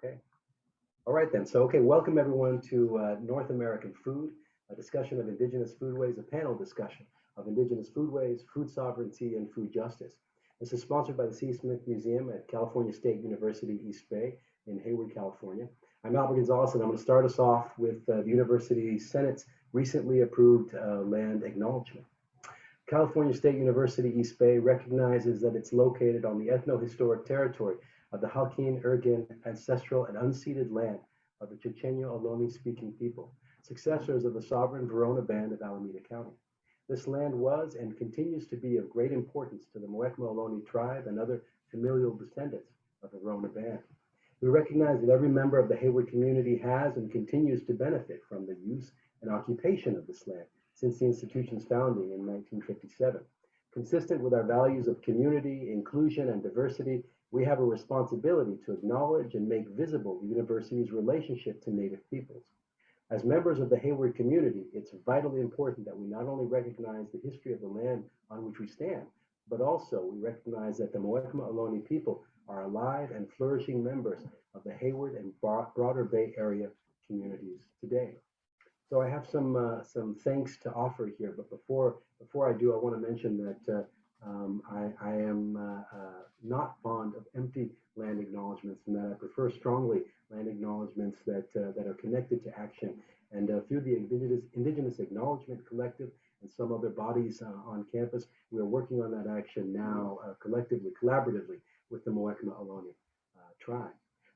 Okay. All right then. So, okay, welcome everyone to North American Food, a discussion of Indigenous foodways, a panel discussion of Indigenous foodways, food sovereignty, and food justice. This is sponsored by the C. Smith Museum at California State University, East Bay in Hayward, California. I'm Albert Gonzalez, and I'm going to start us off with the University Senate's recently approved land acknowledgement. California State University, East Bay recognizes that it's located on the ethno-historic territory of the Halkin Ergin ancestral and unceded land of the Chochenyo Ohlone-speaking people, successors of the sovereign Verona Band of Alameda County. This land was and continues to be of great importance to the Muwekma Ohlone tribe and other familial descendants of the Verona Band. We recognize that every member of the Hayward community has and continues to benefit from the use and occupation of this land since the institution's founding in 1957. Consistent with our values of community, inclusion, and diversity, we have a responsibility to acknowledge and make visible the university's relationship to Native peoples. As members of the Hayward community, it's vitally important that we not only recognize the history of the land on which we stand, but also we recognize that the Muwekma Ohlone people are alive and flourishing members of the Hayward and broader Bay Area communities today. So I have some thanks to offer here, but before I do, I want to mention that I am not fond of empty land acknowledgements, and that I prefer strongly land acknowledgements that are connected to action. And through the Indigenous Acknowledgement Collective and some other bodies on campus, we are working on that action now collectively, collaboratively with the Muwekma Ohlone tribe.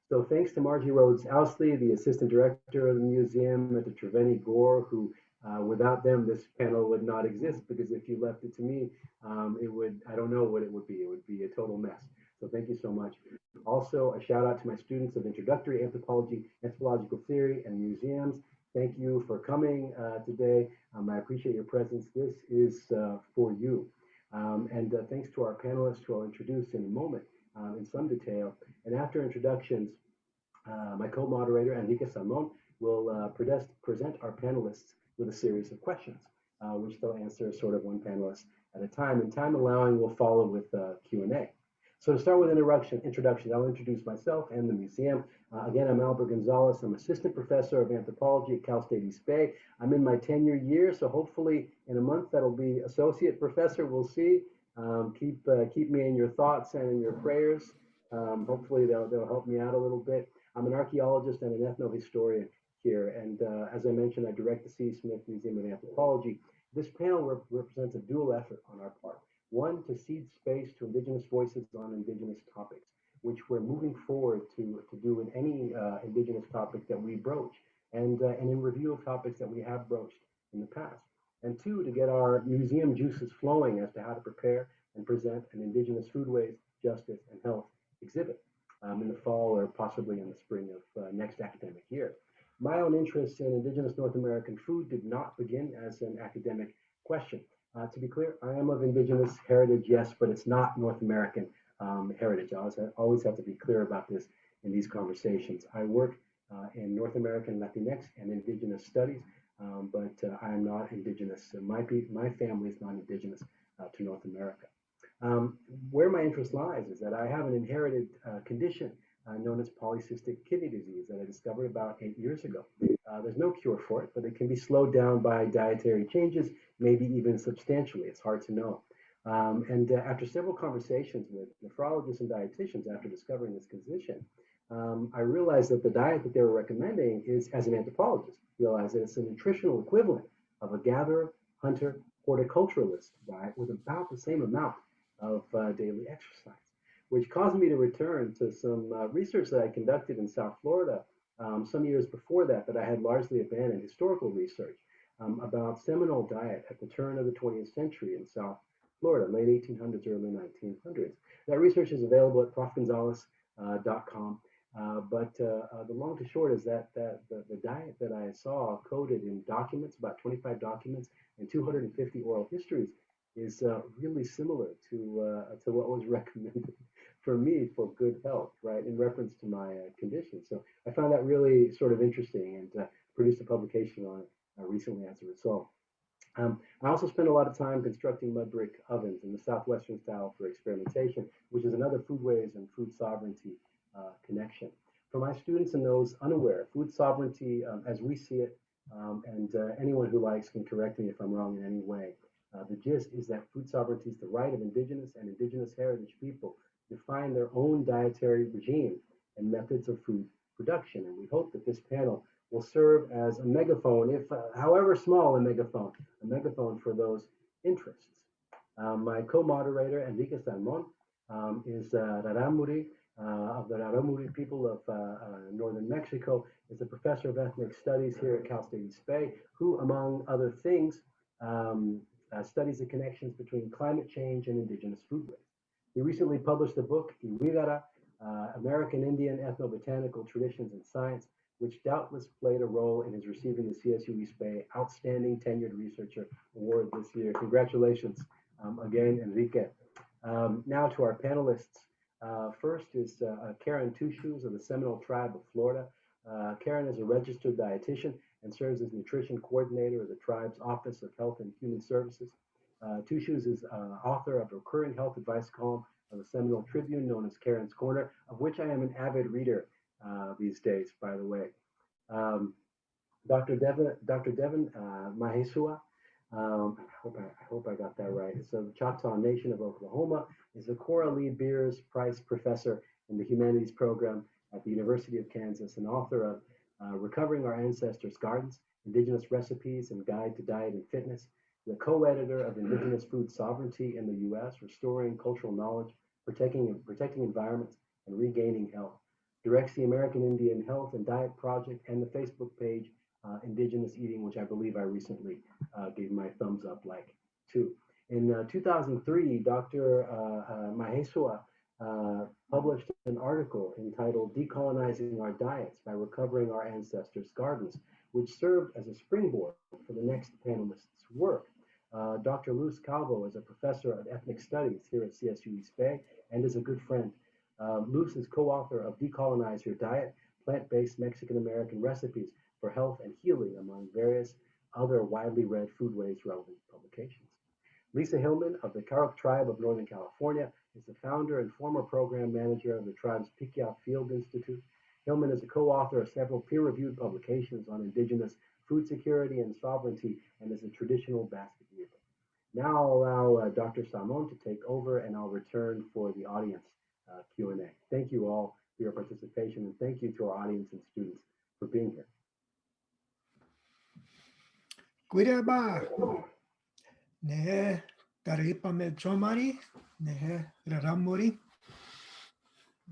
So thanks to Margie Rhodes Ousley, the assistant director of the museum, and to Treveni Gore, who without them, this panel would not exist, because if you left it to me, I don't know what it would be. It would be a total mess. So thank you so much. Also, a shout out to my students of introductory anthropology, anthropological theory, and museums. Thank you for coming today. I appreciate your presence. This is for you. And thanks to our panelists, who I'll introduce in a moment in some detail. And after introductions, my co-moderator, Enrique Salmon, will present our panelists with a series of questions, which they'll answer sort of one panelist at a time. And time allowing, we'll follow with Q&A. So to start with introduction, I'll introduce myself and the museum. Again, I'm Albert Gonzalez. I'm assistant professor of anthropology at Cal State East Bay. I'm in my tenure year, so hopefully in a month that'll be associate professor. We'll see. Keep me in your thoughts and in your prayers. Hopefully they'll help me out a little bit. I'm an archaeologist and an ethnohistorian here, and as I mentioned, I direct the C. Smith Museum of Anthropology. This panel represents a dual effort on our part. One, to cede space to Indigenous voices on Indigenous topics, which we're moving forward to do with any Indigenous topic that we broach, and in review of topics that we have broached in the past. And two, to get our museum juices flowing as to how to prepare and present an Indigenous foodways, justice, and health exhibit in the fall or possibly in the spring of next academic year. My own interest in Indigenous North American food did not begin as an academic question. To be clear, I am of Indigenous heritage, yes, but it's not North American heritage. I always have to be clear about this in these conversations. I work in North American Latinx and Indigenous studies, but I am not Indigenous. My family is not Indigenous to North America. Where my interest lies is that I have an inherited condition known as polycystic kidney disease that I discovered about 8 years ago. There's no cure for it, but it can be slowed down by dietary changes, maybe even substantially. It's hard to know. And after several conversations with nephrologists and dietitians after discovering this condition, I realized that the diet that they were recommending is, as an anthropologist, realized that it's a nutritional equivalent of a gatherer, hunter, horticulturalist diet with about the same amount of daily exercise, which caused me to return to some research that I conducted in South Florida some years before that I had largely abandoned, historical research about Seminole diet at the turn of the 20th century in South Florida, late 1800s, early 1900s. That research is available at profgonzalez.com. But the long to short is that the diet that I saw coded in documents, about 25 documents and 250 oral histories, is really similar to what was recommended for me for good health, right, in reference to my condition. So I found that really sort of interesting, and produced a publication on it recently as a result. I also spent a lot of time constructing mud brick ovens in the Southwestern style for experimentation, which is another foodways and food sovereignty connection. For my students and those unaware, food sovereignty, as we see it, and anyone who likes can correct me if I'm wrong in any way. The gist is that food sovereignty is the right of indigenous and indigenous heritage people to define their own dietary regime and methods of food production. And we hope that this panel will serve as a megaphone, if however small a megaphone for those interests. My co-moderator, Enrique Salmon, is Raramuri, of the Raramuri people of northern Mexico, is a professor of ethnic studies here at Cal State East Bay, who, among other things, studies the connections between climate change and indigenous foodways. He recently published the book, Iwigara, American Indian Ethnobotanical Traditions and Science, which doubtless played a role in his receiving the CSU East Bay Outstanding Tenured Researcher Award this year. Congratulations again, Enrique. Now to our panelists. First is Karen Tuschus of the Seminole Tribe of Florida. Karen is a registered dietitian and serves as nutrition coordinator of the tribe's Office of Health and Human Services. Tuschus is author of a recurring health advice column of the Seminole Tribune known as Karen's Corner, of which I am an avid reader these days, by the way. Dr. Devin Mahesua, I hope I got that right. So the Choctaw Nation of Oklahoma is a Cora Lee Beers Prize Professor in the Humanities Program at the University of Kansas and author of Recovering Our Ancestors' Gardens, Indigenous Recipes and Guide to Diet and Fitness, the co-editor of Indigenous Food Sovereignty in the U.S., Restoring Cultural Knowledge, Protecting Environments, and Regaining Health, directs the American Indian Health and Diet Project and the Facebook page Indigenous Eating, which I believe I recently gave my thumbs up like too. In 2003, Dr. Mahesua published an article entitled Decolonizing Our Diets by Recovering Our Ancestors' Gardens, which served as a springboard for the next panelist's work. Dr. Luz Calvo is a professor of ethnic studies here at CSU East Bay and is a good friend. Luz is co-author of Decolonize Your Diet, Plant-Based Mexican-American Recipes for Health and Healing, among various other widely read Foodways relevant publications. Lisa Hillman of the Karuk Tribe of Northern California is the founder and former program manager of the tribe's Pikyat Field Institute. Hillman is a co-author of several peer-reviewed publications on indigenous food security and sovereignty and is a traditional basket weaver. Now I'll allow Dr. Salmon to take over and I'll return for the audience Q&A. Thank you all for your participation and thank you to our audience and students for being here. Guiraba, nehe taripame chomari, nehe raramuri.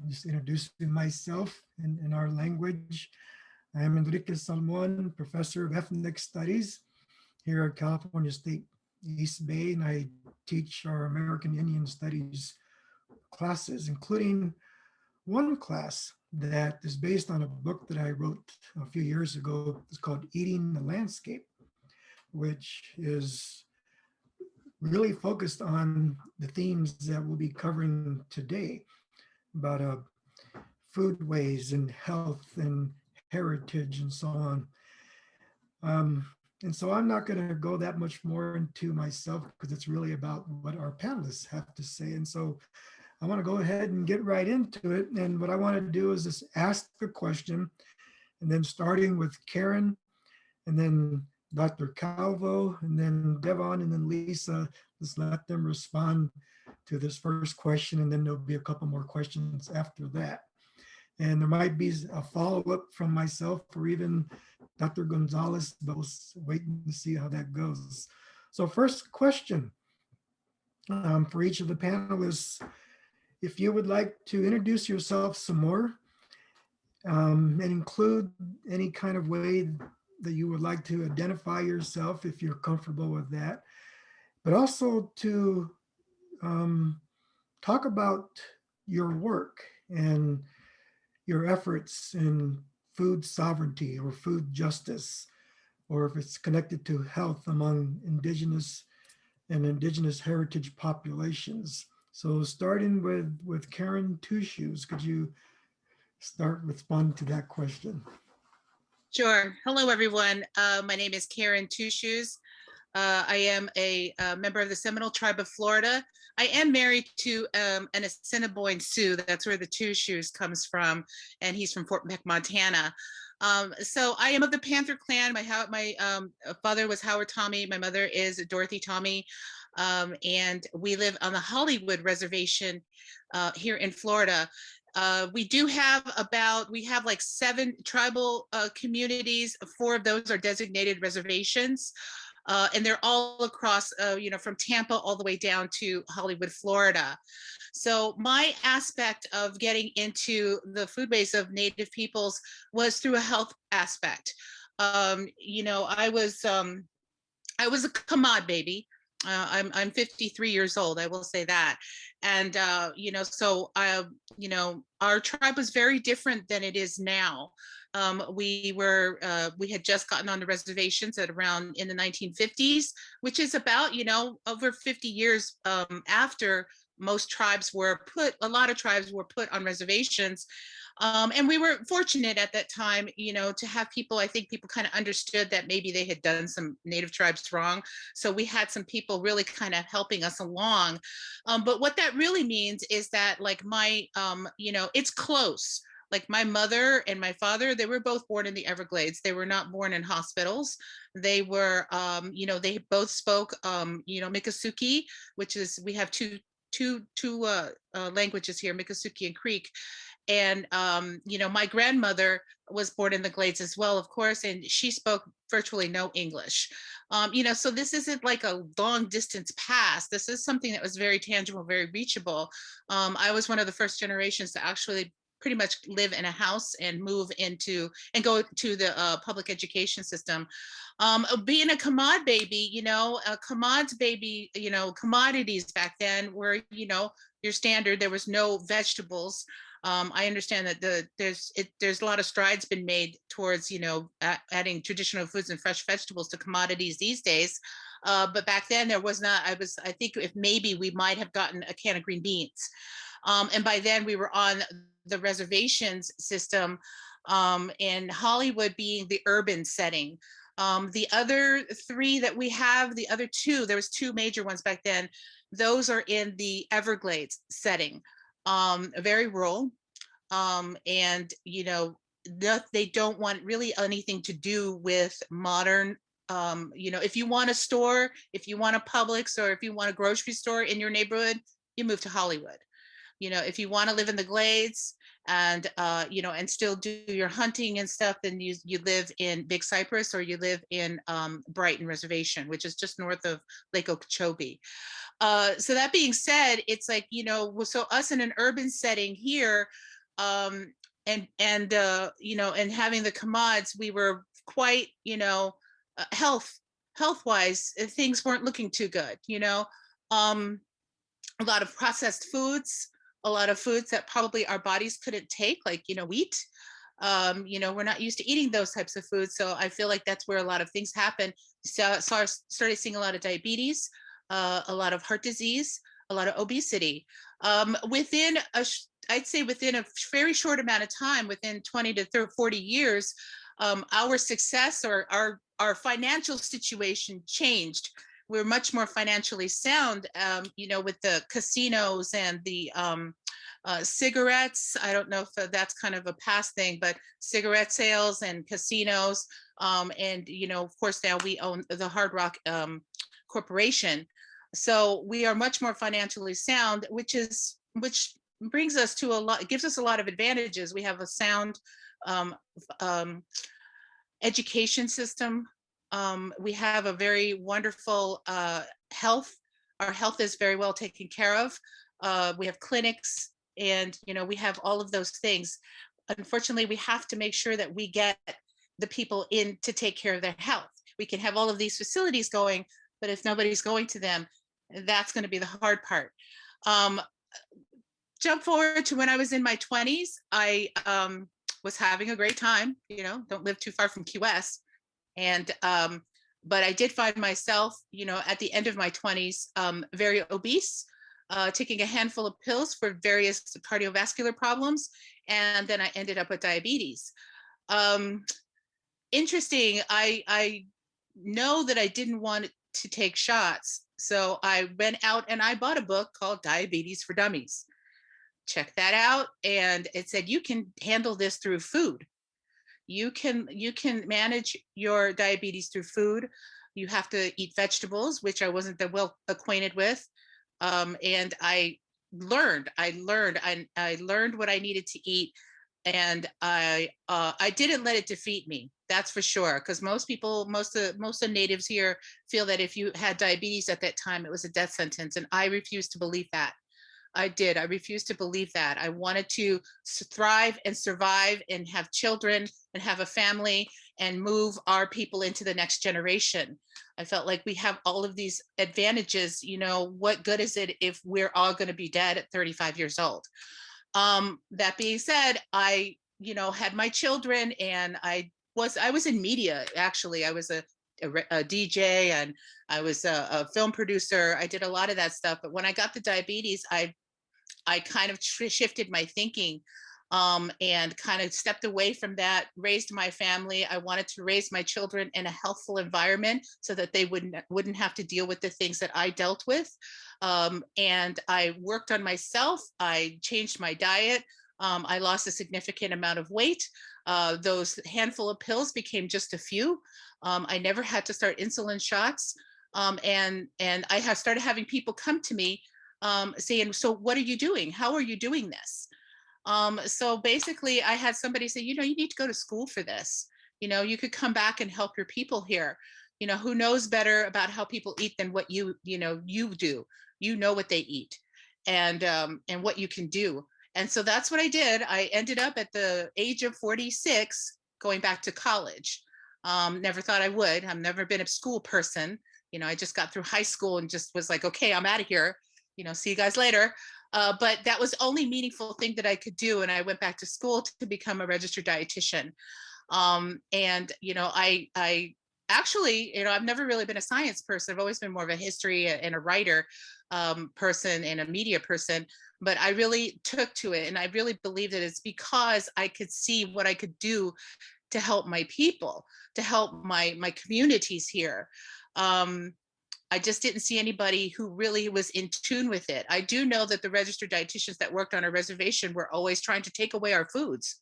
Just introducing myself in our language. I am Enrique Salmon, professor of ethnic studies here at California State East Bay, and I teach our American Indian Studies classes, including one class that is based on a book that I wrote a few years ago. It's called Eating the Landscape, which is really focused on the themes that we'll be covering today about foodways and health and heritage and so on. And so I'm not going to go that much more into myself because it's really about what our panelists have to say. And so I want to go ahead and get right into it. And what I want to do is just ask the question, and then starting with Karen, and then Dr. Calvo, and then Devon, and then Lisa, just let them respond to this first question, and then there'll be a couple more questions after that. And there might be a follow-up from myself or even Dr. Gonzalez, but we'll wait and see how that goes. So first question for each of the panelists, if you would like to introduce yourself some more and include any kind of way that you would like to identify yourself if you're comfortable with that, but also to talk about your work and your efforts in food sovereignty or food justice, or if it's connected to health among indigenous and indigenous heritage populations. So starting with Karen Tuschus, could you start responding to that question? Sure. Hello, everyone. My name is Karen Tuschus. I am a member of the Seminole Tribe of Florida. I am married to an Assiniboine Sioux. That's where the Tuschus comes from, and he's from Fort Peck, Montana. So I am of the Panther Clan. My father was Howard Tommy. My mother is Dorothy Tommy. And we live on the Hollywood Reservation here in Florida. We have like 7 tribal communities. 4 of those are designated reservations. And they're all across, from Tampa all the way down to Hollywood, Florida. So my aspect of getting into the foodways of Native peoples was through a health aspect. I was a commod baby. I'm 53 years old. I will say that, and our tribe was very different than it is now. We had just gotten on the reservations at around in the 1950s, which is about over 50 years after most tribes were put. A lot of tribes were put on reservations. And we were fortunate at that time, to have people, I think people kind of understood that maybe they had done some Native tribes wrong. So we had some people really kind of helping us along. But what that really means is that like it's close. Like my mother and my father, they were both born in the Everglades. They were not born in hospitals. They were, they both spoke, Miccosukee, which is, we have two languages here, Miccosukee and Creek. And, my grandmother was born in the Glades as well, of course, and she spoke virtually no English. So this isn't like a long distance past. This is something that was very tangible, very reachable. I was one of the first generations to actually pretty much live in a house and move into and go to the public education system. Being a commod baby, a commod's baby, commodities back then were, your standard. There was no vegetables. I understand that there's a lot of strides been made towards, adding traditional foods and fresh vegetables to commodities these days. But back then there was not. I think if maybe we might have gotten a can of green beans. And by then we were on the reservations system, and Hollywood being the urban setting. The other 3 that we have, the other 2, there was 2 major ones back then. Those are in the Everglades setting. Very rural, and they don't want really anything to do with modern. If you want a store, if you want a Publix, or if you want a grocery store in your neighborhood, you move to Hollywood. If you want to live in the Glades and and still do your hunting and stuff, then you live in Big Cypress, or you live in Brighton Reservation, which is just north of Lake Okeechobee. So that being said, it's like, so us in an urban setting here, and having the commods, we were quite, health-wise, things weren't looking too good, a lot of processed foods, a lot of foods that probably our bodies couldn't take, like, wheat. We're not used to eating those types of foods. So I feel like that's where a lot of things happen. So I started seeing a lot of diabetes, a lot of heart disease, a lot of obesity. I'd say within a very short amount of time, within 20 to 40 years, our success or our financial situation changed. We're much more financially sound, with the casinos and the cigarettes. I don't know if that's kind of a past thing, but cigarette sales and casinos. And, of course, now we own the Hard Rock Corporation. So we are much more financially sound, which brings us to gives us a lot of advantages. We have a sound education system. We have a very wonderful health. Our health is very well taken care of. We have clinics, and we have all of those things. Unfortunately, we have to make sure that we get the people in to take care of their health. We can have all of these facilities going, but if nobody's going to them, that's going to be the hard part. Jump forward to when I was in my 20s. I was having a great time, don't live too far from Key West. And, but I did find myself, at the end of my 20s, very obese, taking a handful of pills for various cardiovascular problems. And then I ended up with diabetes. Interesting. I know that I didn't want to take shots. So I went out and I bought a book called Diabetes for Dummies. Check that out. And it said, you can handle this through food. You can manage your diabetes through food. You have to eat vegetables, which I wasn't that well acquainted with. And I learned what I needed to eat. And I didn't let it defeat me. That's for sure. Because most people, most of natives here feel that if you had diabetes at that time, it was a death sentence. And I refuse to believe that. I did. I refused to believe that. I wanted to thrive and survive and have children and have a family and move our people into the next generation. I felt like we have all of these advantages. You know, what good is it if we're all going to be dead at 35 years old? That being said, I, had my children, and I was in media. Actually, I was a DJ, and I was a film producer. I did a lot of that stuff. But when I got the diabetes, I kind of shifted my thinking, and kind of stepped away from that, raised my family. I wanted to raise my children in a healthful environment so that they wouldn't have to deal with the things that I dealt with. And I worked on myself. I changed my diet. I lost a significant amount of weight. Those handful of pills became just a few. I never had to start insulin shots. And I have started having people come to me saying, so what are you doing? How are you doing this? So basically I had somebody say, you need to go to school for this. You could come back and help your people here. Who knows better about how people eat than what you do. You know what they eat, and what you can do. And so that's what I did. I ended up at the age of 46 going back to college. Never thought I would. I've never been a school person. I just got through high school and just was like, okay, I'm out of here. See you guys later. But that was the only meaningful thing that I could do. And I went back to school to become a registered dietitian. And I actually, I've never really been a science person. I've always been more of a history and a writer person and a media person. But I really took to it, and I really believe that it's because I could see what I could do to help my people, to help my communities here. I just didn't see anybody who really was in tune with it. I do know that the registered dietitians that worked on a reservation were always trying to take away our foods.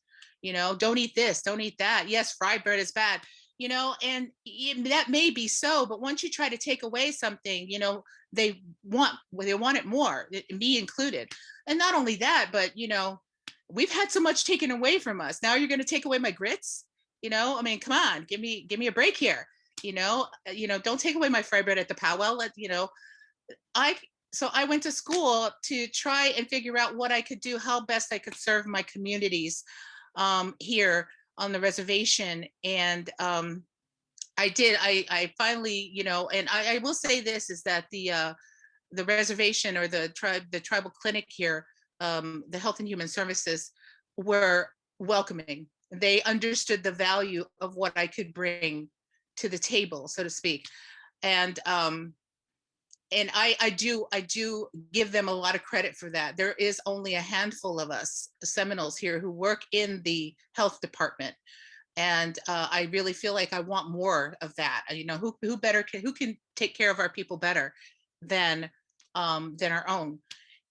Don't eat this, don't eat that. Yes, fried bread is bad, and that may be so, but once you try to take away something, they want it more, me included. And not only that, but, we've had so much taken away from us. Now you're going to take away my grits? I mean, come on, give me a break here. Don't take away my fried bread at the powwow. So I went to school to try and figure out what I could do, how best I could serve my communities here on the reservation. And I did. I finally, and I will say this is that the reservation, or the tribal clinic here, the Health and Human Services, were welcoming. They understood the value of what I could bring to the table, so to speak. And I do give them a lot of credit for that. There is only a handful of us Seminoles here who work in the health department. And I really feel like I want more of that. Who can take care of our people better than our own?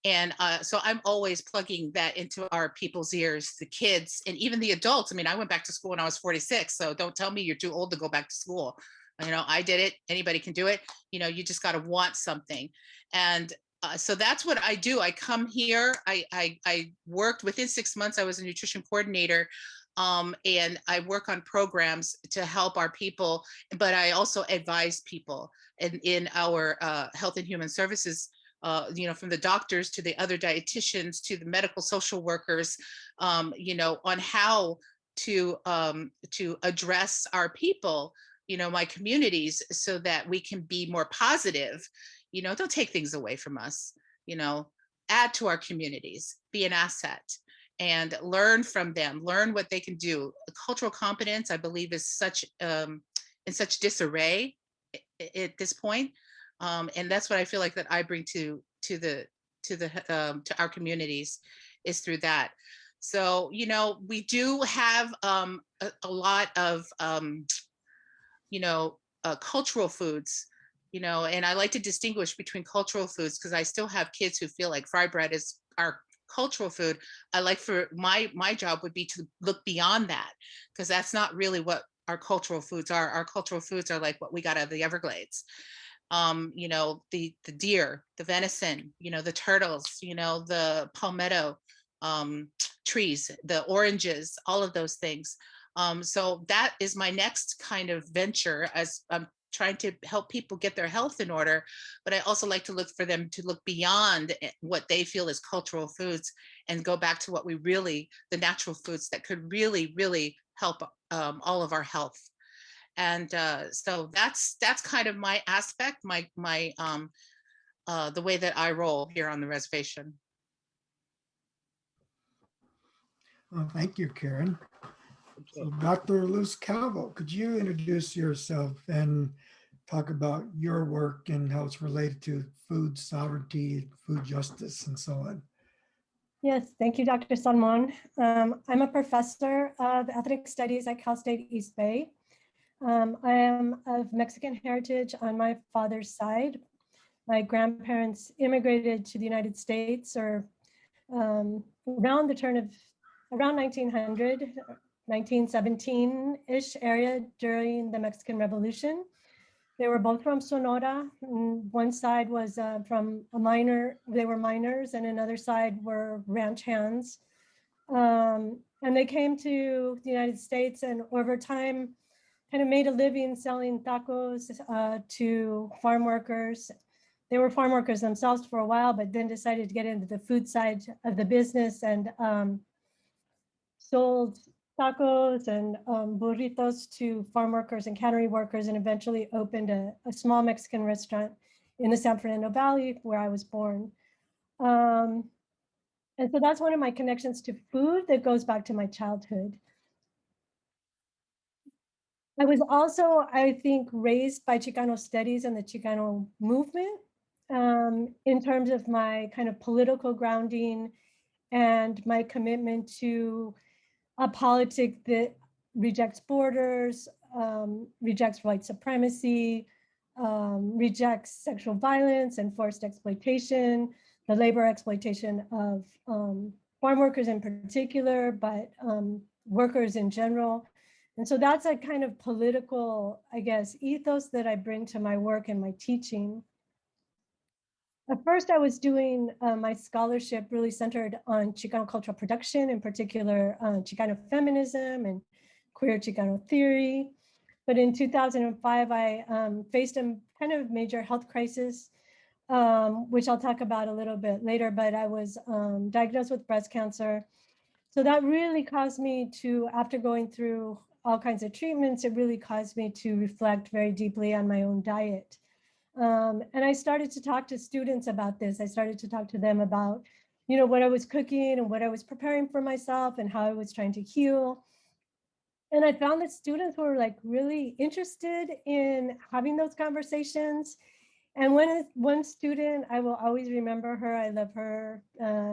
And so I'm always plugging that into our people's ears, the kids, and even the adults. I mean, I went back to school when I was 46, so don't tell me you're too old to go back to school. I did it. Anybody can do it. You just got to want something. And so that's what I do. I come here. I worked within 6 months. I was a nutrition coordinator. And I work on programs to help our people, but I also advise people in our health and human services, from the doctors to the other dietitians to the medical social workers, on how to address our people, my communities, so that we can be more positive. Don't take things away from us, add to our communities, be an asset, and learn from them, learn what they can do. Cultural competence, I believe, is in such disarray at this point. And that's what I feel like that I bring to our communities, is through that. So, we do have a lot of, cultural foods And I like to distinguish between cultural foods because I still have kids who feel like fry bread is our cultural food. I like for my job would be to look beyond that, because that's not really what our cultural foods are. Our cultural foods are like what we got out of the Everglades. The deer, the venison, the turtles, the palmetto trees, the oranges, all of those things. So that is my next kind of venture, as I'm trying to help people get their health in order. But I also like to look for them to look beyond what they feel is cultural foods and go back to what the natural foods that could really, really help all of our health. And so that's kind of my aspect, the way that I roll here on the reservation. Well, thank you, Karen. So Dr. Luz Calvo, could you introduce yourself and talk about your work and how it's related to food sovereignty, food justice, and so on? Yes, thank you, Dr. Salmon. I'm a professor of ethnic studies at Cal State East Bay. I am of Mexican heritage on my father's side. My grandparents immigrated to the United States around 1900, 1917-ish area during the Mexican Revolution. They were both from Sonora. One side was from a miner, they were miners, and another side were ranch hands. And they came to the United States and over time kind of made a living selling tacos to farm workers. They were farm workers themselves for a while, but then decided to get into the food side of the business and sold tacos and burritos to farm workers and cannery workers, and eventually opened a small Mexican restaurant in the San Fernando Valley where I was born. And so that's one of my connections to food that goes back to my childhood. I was also, I think, raised by Chicano studies and the Chicano movement in terms of my kind of political grounding and my commitment to a politic that rejects borders, rejects white supremacy, rejects sexual violence and forced exploitation, the labor exploitation of farm workers in particular, but workers in general. And so that's a kind of political, I guess, ethos that I bring to my work and my teaching. At first, I was doing my scholarship really centered on Chicano cultural production, in particular, Chicano feminism and queer Chicano theory. But in 2005, I faced a kind of major health crisis, which I'll talk about a little bit later, but I was diagnosed with breast cancer. So that really caused me to, after going through all kinds of treatments, it really caused me to reflect very deeply on my own diet. And I started to talk to students about this. I started to talk to them about, what I was cooking and what I was preparing for myself and how I was trying to heal. And I found that students were like really interested in having those conversations. And one student, I will always remember her. I love her.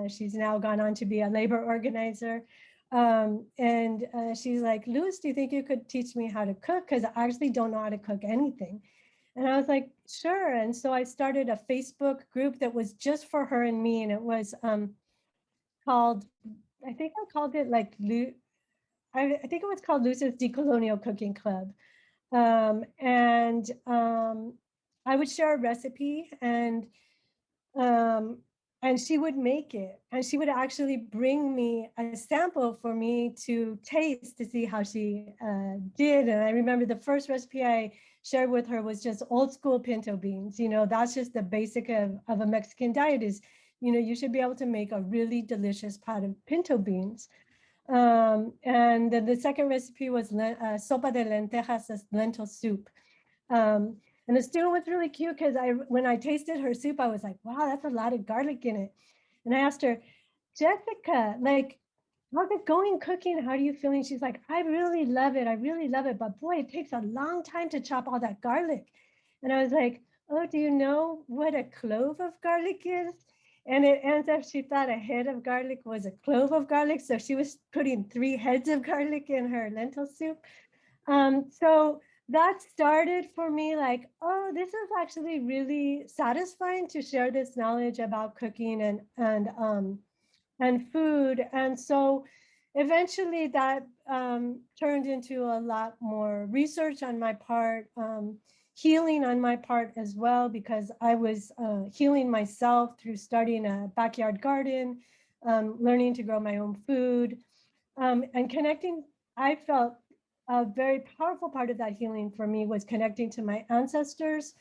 She's now gone on to be a labor organizer. And she's like, Luz, do you think you could teach me how to cook? Because I actually don't know how to cook anything. And I was like, sure. And so I started a Facebook group that was just for her and me. And it was called, I think I called it like, I think it was called Luz's Decolonial Cooking Club. I would share a recipe and she would make it, and she would actually bring me a sample for me to taste to see how she did. And I remember the first recipe I shared with her was just old school pinto beans. That's just the basic of a Mexican diet is, you should be able to make a really delicious pot of pinto beans. And then the second recipe was sopa de lentejas, lentil soup. And the student was really cute because when I tasted her soup, I was like, wow, that's a lot of garlic in it. And I asked her, Jessica, like, how's it going cooking? How are you feeling? She's like, I really love it. I really love it. But boy, it takes a long time to chop all that garlic. And I was like, oh, do you know what a clove of garlic is? And it ends up, she thought a head of garlic was a clove of garlic. So she was putting 3 heads of garlic in her lentil soup. So that started for me like, oh, this is actually really satisfying to share this knowledge about cooking and food. And so eventually that turned into a lot more research on my part, healing on my part as well, because I was healing myself through starting a backyard garden, learning to grow my own food, and connecting. I felt a very powerful part of that healing for me was connecting to my ancestors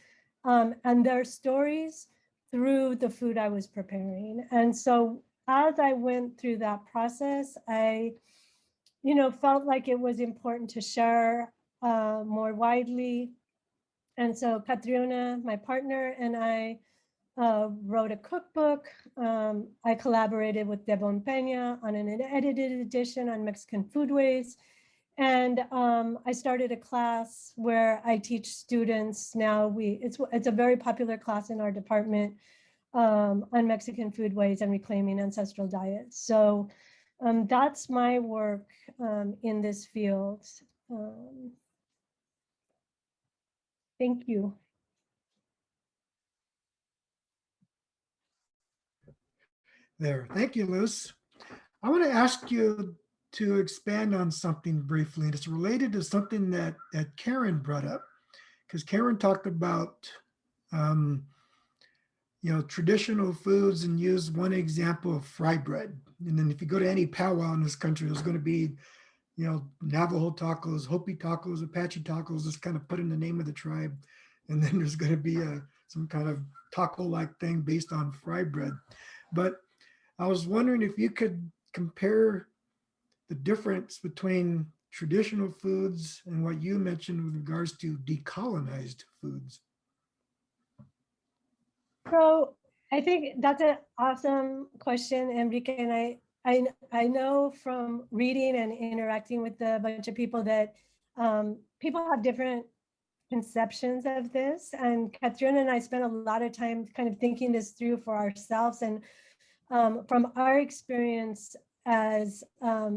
and their stories through the food I was preparing. And so as I went through that process, I, felt like it was important to share more widely. And so Catriona, my partner, and I wrote a cookbook. I collaborated with Devon Pena on an edited edition on Mexican foodways. And I started a class where I teach students now. It's a very popular class in our department on Mexican foodways and reclaiming ancestral diets. So that's my work in this field. Thank you. There. Thank you, Luz. I want to ask you to expand on something briefly, and it's related to something that Karen brought up, because Karen talked about traditional foods and used one example of fry bread. And then if you go to any powwow in this country, there's going to be Navajo tacos, Hopi tacos, Apache tacos, just kind of put in the name of the tribe. And then there's going to be some kind of taco-like thing based on fry bread. But I was wondering if you could compare the difference between traditional foods and what you mentioned with regards to decolonized foods. So I think that's an awesome question, Enrique. And I know from reading and interacting with a bunch of people that people have different conceptions of this. And Catriona and I spent a lot of time kind of thinking this through for ourselves. And from our experience as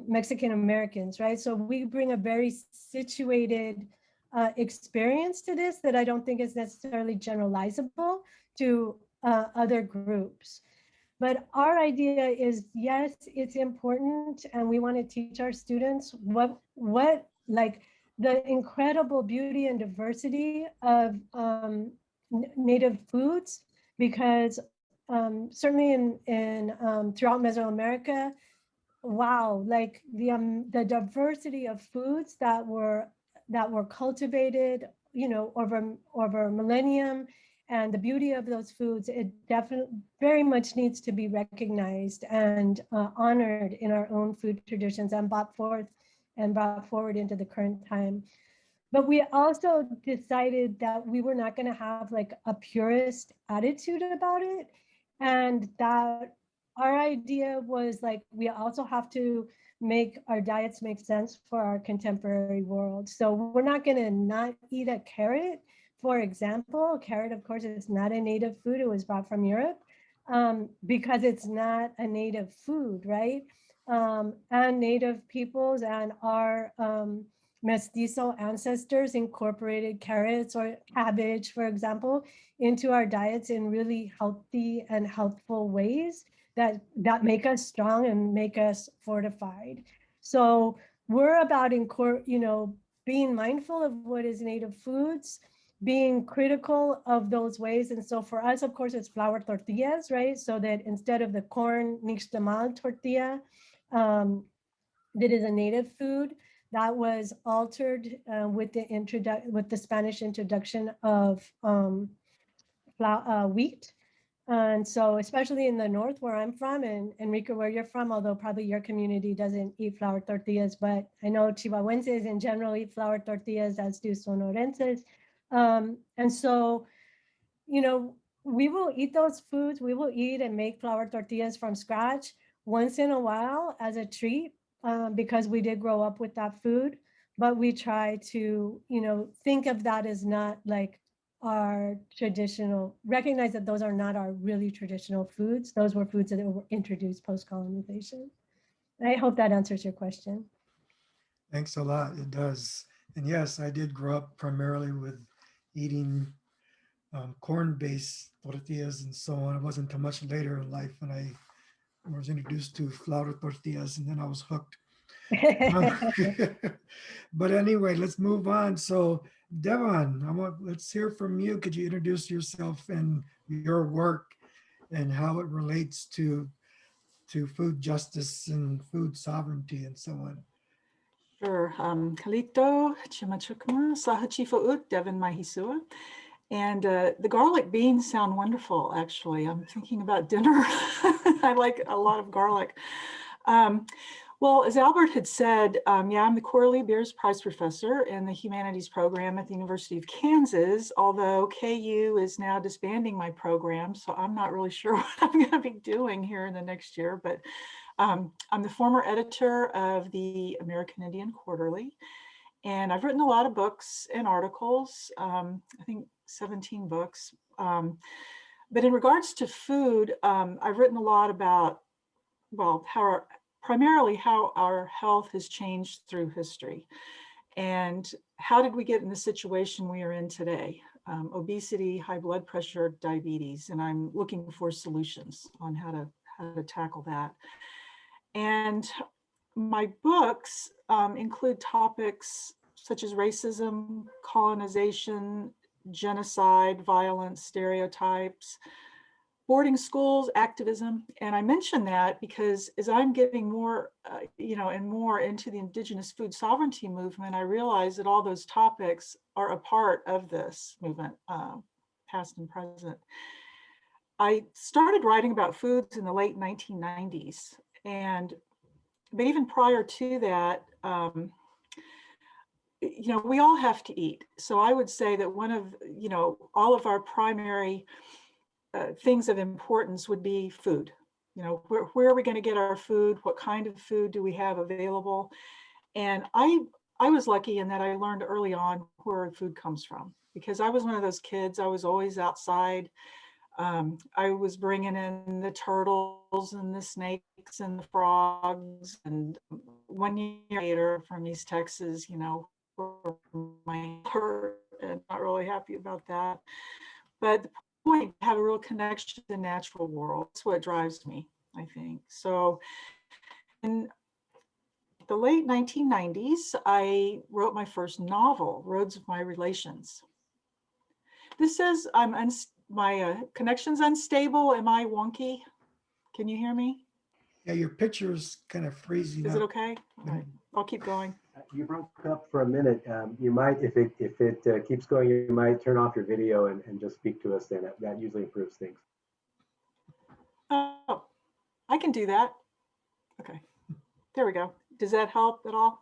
Mexican Americans, right? So we bring a very situated experience to this that I don't think is necessarily generalizable to other groups. But our idea is, yes, it's important, and we want to teach our students what like the incredible beauty and diversity of native foods, because certainly in throughout Mesoamerica, wow, like the diversity of foods that were cultivated, over millennium, and the beauty of those foods, it definitely very much needs to be recognized and honored in our own food traditions and brought forward into the current time. But we also decided that we were not going to have like a purist attitude about it, and that our idea was like, we also have to make our diets make sense for our contemporary world. So we're not going to not eat a carrot. For example, a carrot, of course, is not a native food. It was brought from Europe because it's not a native food, right? And native peoples and our mestizo ancestors incorporated carrots or cabbage, for example, into our diets in really healthy and healthful ways that make us strong and make us fortified. So we're about being mindful of what is native foods, being critical of those ways. And so for us, of course, it's flour tortillas, right? So that instead of the corn nixtamal tortilla, that is a native food that was altered with the Spanish introduction of wheat. And so especially in the north where I'm from, and Enrique, where you're from, although probably your community doesn't eat flour tortillas, but I know Chihuahuenses in general eat flour tortillas, as do Sonorenses. And so, we will eat those foods. We will eat and make flour tortillas from scratch once in a while as a treat, because we did grow up with that food. But we try to, think of that as not like our traditional, recognize that those are not our really traditional foods. Those were foods that were introduced post-colonization. I hope that answers your question. Thanks a lot. It does. And yes, I did grow up primarily with eating corn-based tortillas and so on. It wasn't until much later in life when I was introduced to flour tortillas, and then I was hooked. But anyway, let's move on. So Devon, let's hear from you. Could you introduce yourself and your work and how it relates to food justice and food sovereignty and so on? Sure. Kalito, Chimachukma, Sahachifa Devon Mahisua. And the garlic beans sound wonderful, actually. I'm thinking about dinner. I like a lot of garlic. Well, as Albert had said, yeah, I'm the Coralie Beers Prize Professor in the Humanities program at the University of Kansas, although KU is now disbanding my program, so I'm not really sure what I'm going to be doing here in the next year, but I'm the former editor of the American Indian Quarterly, and I've written a lot of books and articles, I think 17 books. But in regards to food, I've written a lot about, well, primarily how our health has changed through history. And how did we get in the situation we are in today? Obesity, high blood pressure, diabetes, and I'm looking for solutions on how to tackle that. And my books include topics such as racism, colonization, genocide, violence, stereotypes, boarding schools, activism. And I mention that because as I'm getting more, and more into the Indigenous food sovereignty movement, I realize that all those topics are a part of this movement, past and present. I started writing about foods in the late 1990s. But even prior to that, we all have to eat. So I would say that one of, all of our primary things of importance would be food. Where are we going to get our food? What kind of food do we have available? And I was lucky in that I learned early on where food comes from, because I was one of those kids. I was always outside. I was bringing in the turtles and the snakes and the frogs. And 1 year later from East Texas, my hurt and not really happy about that. But the point, have a real connection to the natural world. That's what drives me, I think. So in the late 1990s, I wrote my first novel, Roads of My Relations. This says my connection's unstable. Am I wonky? Can you hear me? Yeah, your picture's kind of freezing. Is it okay? All right, I'll keep going. You broke up for a minute. You might, if it keeps going, you might turn off your video and just speak to us. Then that usually improves things. Oh, I can do that. Okay, there we go. Does that help at all?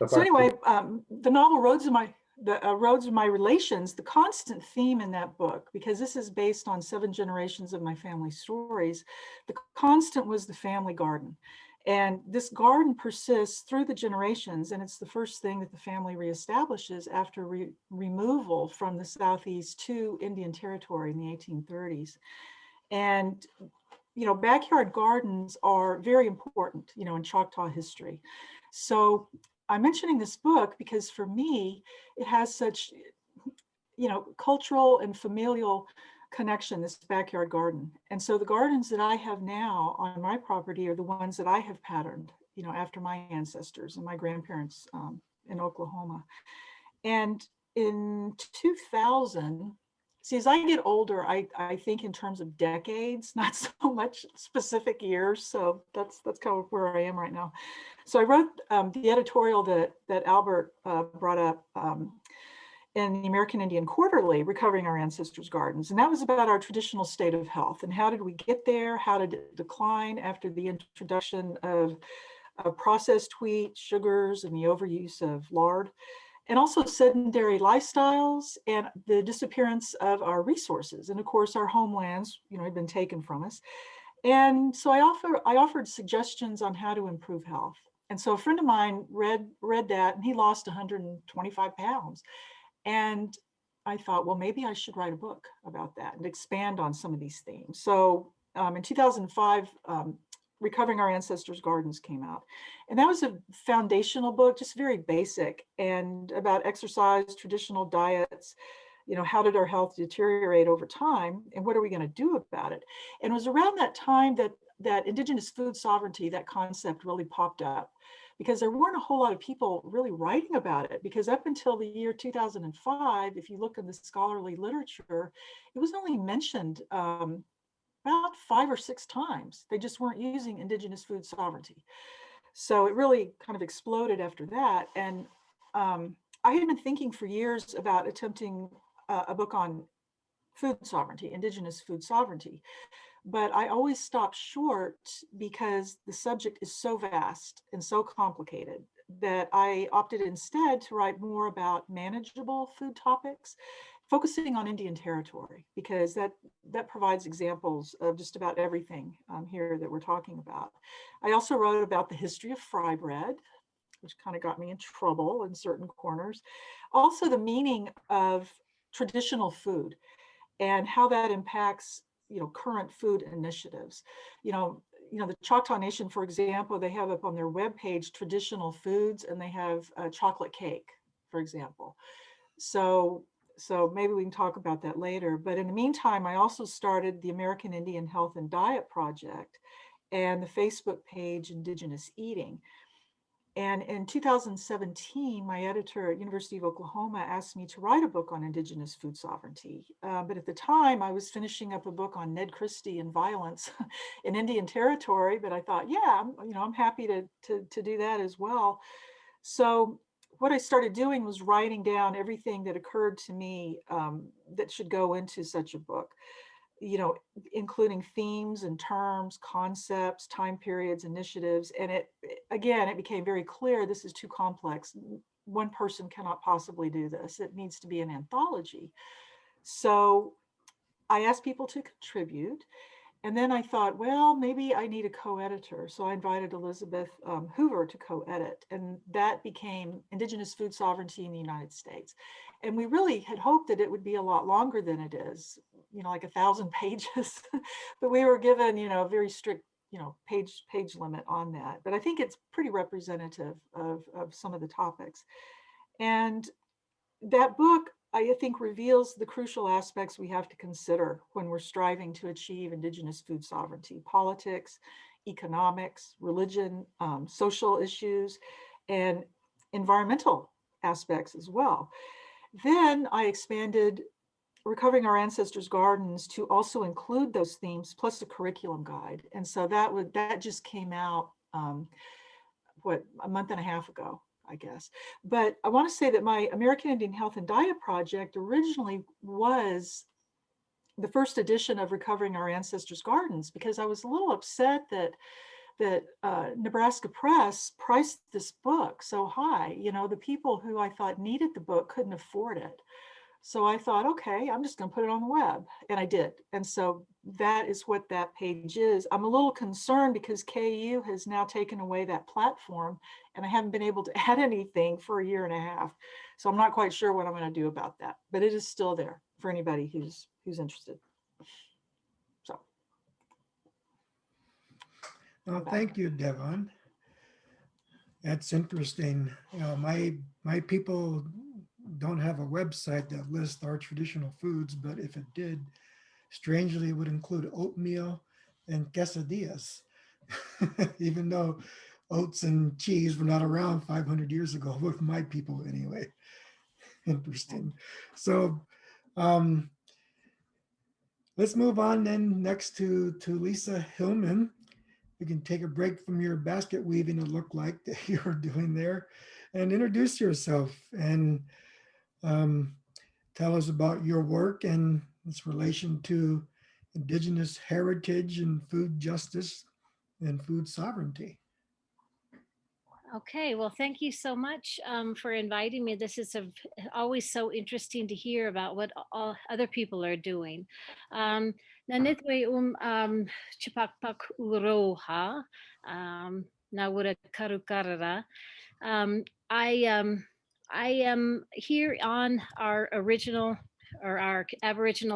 So anyway, the novel Roads of My Relations, the constant theme in that book, because this is based on 7 generations of my family stories, the constant was the family garden. And this garden persists through the generations, and it's the first thing that the family reestablishes after removal from the Southeast to Indian Territory in the 1830s. And, backyard gardens are very important, in Choctaw history. So I'm mentioning this book because for me, it has such, cultural and familial connection, this backyard garden. And so the gardens that I have now on my property are the ones that I have patterned, after my ancestors and my grandparents in Oklahoma. And in 2000, see, as I get older, I think in terms of decades, not so much specific years. So that's kind of where I am right now. So I wrote the editorial that Albert brought up in the American Indian Quarterly, Recovering Our Ancestors' Gardens. And that was about our traditional state of health and how did we get there? How did it decline after the introduction of processed wheat, sugars, and the overuse of lard? And also sedentary lifestyles and the disappearance of our resources. And of course, our homelands, had been taken from us. And so I offered suggestions on how to improve health. And so a friend of mine read that, and he lost 125 pounds. And I thought, well, maybe I should write a book about that and expand on some of these themes. So in 2005, Recovering Our Ancestors' Gardens came out. And that was a foundational book, just very basic, and about exercise, traditional diets, how did our health deteriorate over time, and what are we going to do about it? And it was around that time that Indigenous food sovereignty, that concept really popped up, because there weren't a whole lot of people really writing about it, because up until the year 2005, if you look in the scholarly literature, it was only mentioned about 5 or 6 times. They just weren't using Indigenous food sovereignty. So it really kind of exploded after that. And I had been thinking for years about attempting a book on food sovereignty, Indigenous food sovereignty. But I always stop short because the subject is so vast and so complicated that I opted instead to write more about manageable food topics, focusing on Indian territory, because that provides examples of just about everything here that we're talking about. I also wrote about the history of fry bread, which kind of got me in trouble in certain corners. Also the meaning of traditional food and how that impacts current food initiatives. The Choctaw Nation, for example, they have up on their webpage traditional foods, and they have chocolate cake, for example. So maybe we can talk about that later. But in the meantime, I also started the American Indian Health and Diet Project and the Facebook page Indigenous Eating. And in 2017, my editor at University of Oklahoma asked me to write a book on Indigenous food sovereignty. But at the time, I was finishing up a book on Ned Christie and violence in Indian territory. But I thought, yeah, I'm happy to do that as well. So what I started doing was writing down everything that occurred to me that should go into such a book, including themes and terms, concepts, time periods, initiatives. And it became very clear this is too complex. One person cannot possibly do this. It needs to be an anthology. So I asked people to contribute. And then I thought, well, maybe I need a co-editor. So I invited Elizabeth Hoover to co-edit, and that became Indigenous Food Sovereignty in the United States. And we really had hoped that it would be a lot longer than it is, like 1,000 pages, but we were given, a very strict, page limit on that. But I think it's pretty representative of some of the topics. And that book, I think, reveals the crucial aspects we have to consider when we're striving to achieve Indigenous food sovereignty: politics, economics, religion, social issues, and environmental aspects as well. Then I expanded Recovering Our Ancestors' Gardens to also include those themes, plus a curriculum guide. And so that just came out, a month and a half ago, I guess. But I want to say that my American Indian Health and Diet Project originally was the first edition of Recovering Our Ancestors' Gardens, because I was a little upset that Nebraska Press priced this book so high. The people who I thought needed the book couldn't afford it. So I thought, okay, I'm just going to put it on the web. And I did. And so that is what that page is. I'm a little concerned because KU has now taken away that platform, and I haven't been able to add anything for a year and a half. So I'm not quite sure what I'm going to do about that, but it is still there for anybody who's interested. So. Well, thank you, Devon. That's interesting. My people don't have a website that lists our traditional foods, but if it did, strangely, it would include oatmeal and quesadillas, even though oats and cheese were not around 500 years ago with my people anyway. Interesting. So let's move on then next to Lisa Hillman. You can take a break from your basket weaving, it looked like that you're doing there, and introduce yourself and tell us about your work and its relation to Indigenous heritage and food justice and food sovereignty. Okay, well, thank you so much for inviting me. This is always so interesting to hear about what all other people are doing. Nanitwe chipakpak uroha nawura karukarara. I am here on our Aboriginal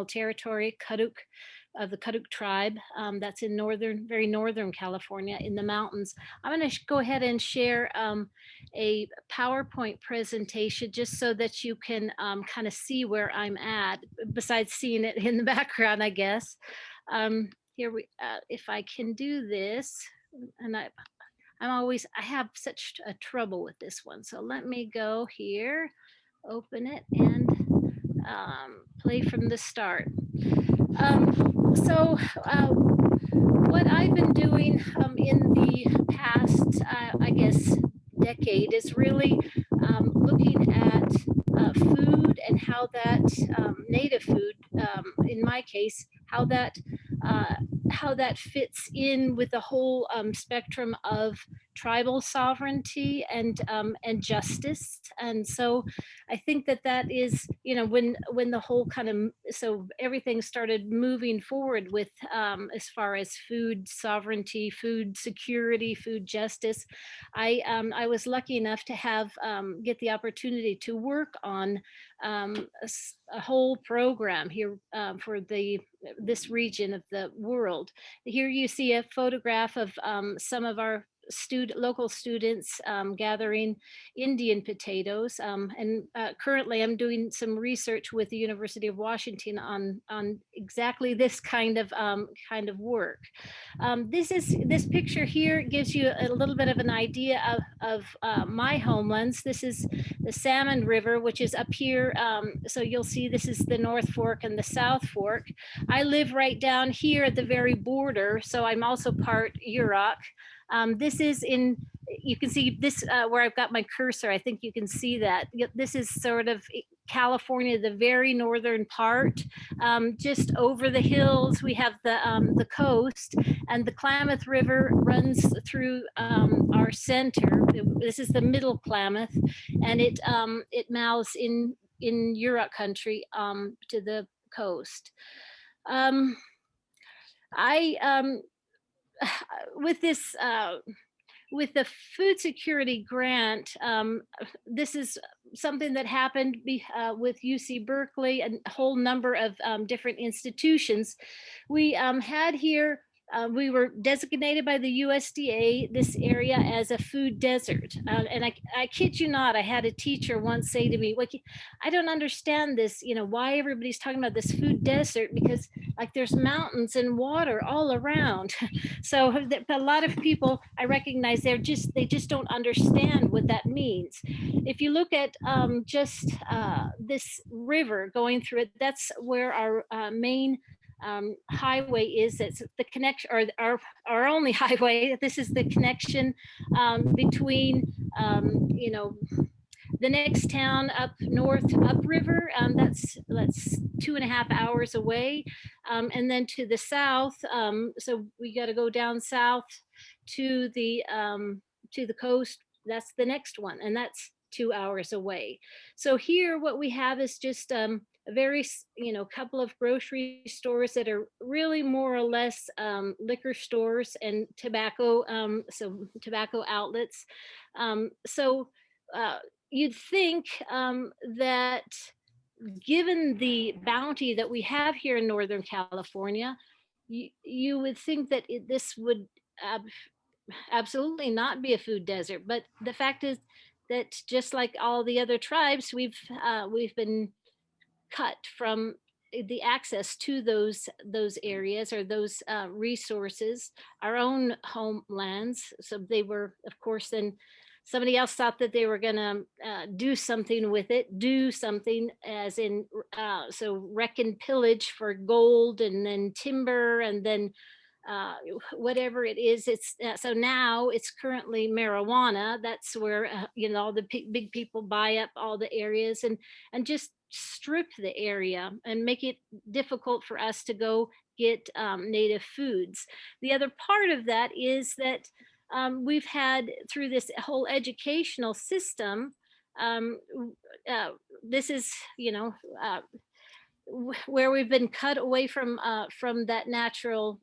territory, Karuk the Karuk tribe that's in very northern California in the mountains. I'm going to go ahead and share a PowerPoint presentation just so that you can kind of see where I'm at, besides seeing it in the background, I guess. Here if I can do this, and I have such a trouble with this one. So let me go here, open it, and play from the start. What I've been doing in the past, I guess, decade is really looking at food and how that native food, in my case, how that fits in with the whole spectrum of tribal sovereignty and justice. And so I think that is, when the whole so everything started moving forward with as far as food sovereignty, food security, food justice, I was lucky enough to have get the opportunity to work on a whole program here for this region of the world. Here you see a photograph of some of our local students gathering Indian potatoes, and currently I'm doing some research with the University of Washington on exactly this kind of work. This picture here gives you a little bit of an idea of my homelands. This is the Salmon River, which is up here. So you'll see this is the North Fork and the South Fork. I live right down here at the very border, so I'm also part Yurok. This is you can see this where I've got my cursor. I think you can see that. This is sort of California, the very northern part. Just over the hills, we have the coast, and the Klamath River runs through our center. This is the middle Klamath, and it mouths in Yurok country to the coast. With the food security grant, this is something that happened with UC Berkeley and a whole number of different institutions. We had here, we were designated by the USDA, this area, as a food desert. And I kid you not, I had a teacher once say to me, I don't understand this, why everybody's talking about this food desert, because like there's mountains and water all around. So a lot of people, I recognize they just don't understand what that means. If you look at just this river going through it, that's where our main highway is. It's the connection, or our only highway. This is the connection between the next town up north, upriver, that's 2.5 hours away, and then to the south, so we got to go down south to the coast. That's the next one, and that's 2 hours away. So here what we have is just a very couple of grocery stores that are really more or less liquor stores and tobacco, so tobacco outlets. You'd think that given the bounty that we have here in Northern California, you would think that this would absolutely not be a food desert. But the fact is that just like all the other tribes, we've been cut from the access to those areas or those resources, our own homelands. So they were, of course, then somebody else thought that they were going to do something with it, do something as in, so wreck and pillage for gold and then timber and then whatever it is. It's so now it's currently marijuana. That's where, all the big people buy up all the areas and just strip the area and make it difficult for us to go get native foods. The other part of that is that we've had through this whole educational system, this is, where we've been cut away from that natural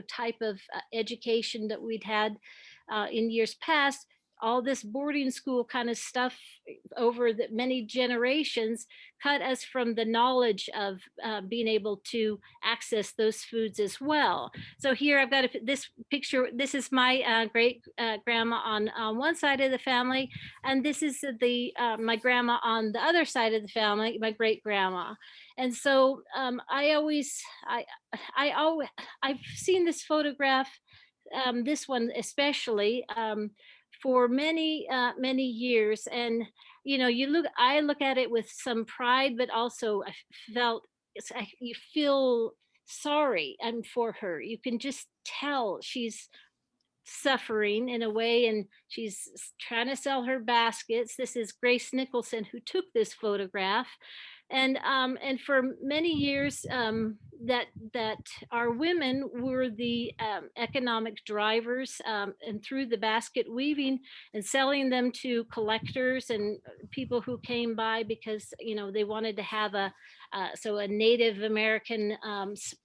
type of education that we'd had in years past. all this boarding school kind of stuff over the many generations cut us from the knowledge of being able to access those foods as well. So here I've got this picture. This is my great grandma on one side of the family, and this is my grandma on the other side of the family, my great grandma. And so I've seen this photograph, this one especially, for many years. And I look at it with some pride, but also you feel sorry for her. You can just tell she's suffering in a way, and she's trying to sell her baskets. This is Grace Nicholson who took this photograph. And for many years, that our women were the economic drivers, and through the basket weaving and selling them to collectors and people who came by because they wanted to have a Native American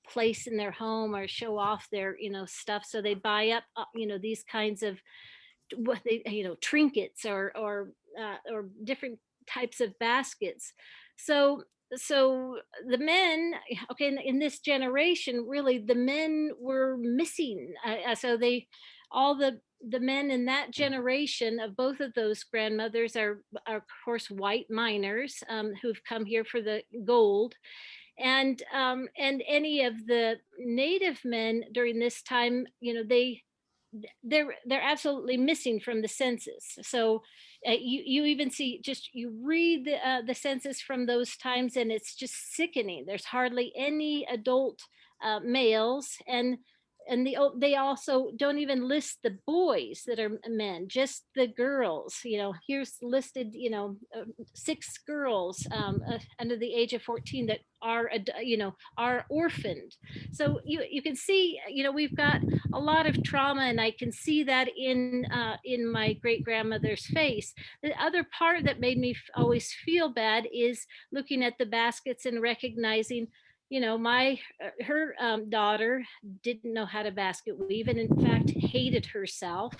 place in their home or show off their stuff. So they buy up these kinds of what they trinkets or different types of baskets. So the men, okay, in this generation, really the men were missing. So all the men in that generation of both of those grandmothers are of course white miners who've come here for the gold. And any of the native men during this time, they're absolutely missing from the census. So you even see, you read the census from those times, and it's just sickening. There's hardly any adult males, and they also don't even list the boys that are men, just the girls. Here's listed 6 girls under the age of 14 that are orphaned. So you can see we've got a lot of trauma, and I can see that in my great grandmother's face. The other part that made me always feel bad is looking at the baskets and recognizing her daughter didn't know how to basket weave, and in fact hated herself.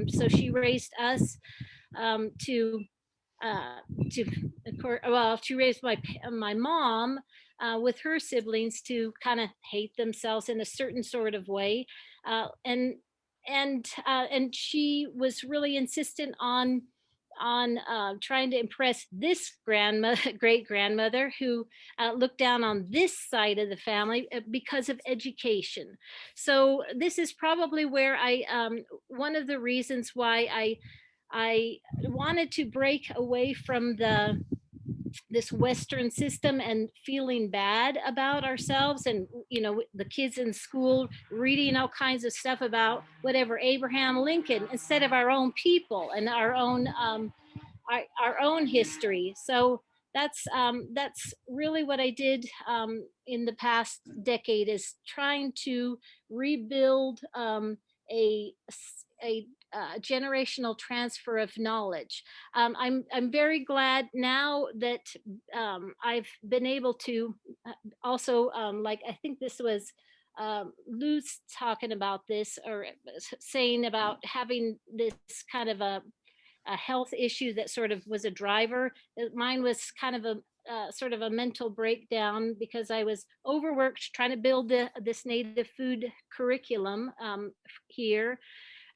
So she raised us she raised my mom with her siblings to kind of hate themselves in a certain sort of way, and she was really insistent on trying to impress this great grandmother who looked down on this side of the family because of education. So this is probably where one of the reasons why I wanted to break away from this Western system and feeling bad about ourselves, and the kids in school reading all kinds of stuff about whatever Abraham Lincoln instead of our own people and our own history. So that's really what I did in the past decade, is trying to rebuild a generational transfer of knowledge. I'm very glad now that I've been able to also, like I think this was Lou's talking about this, or saying about having this kind of a health issue that sort of was a driver. Mine was kind of a sort of a mental breakdown because I was overworked trying to build this native food curriculum here.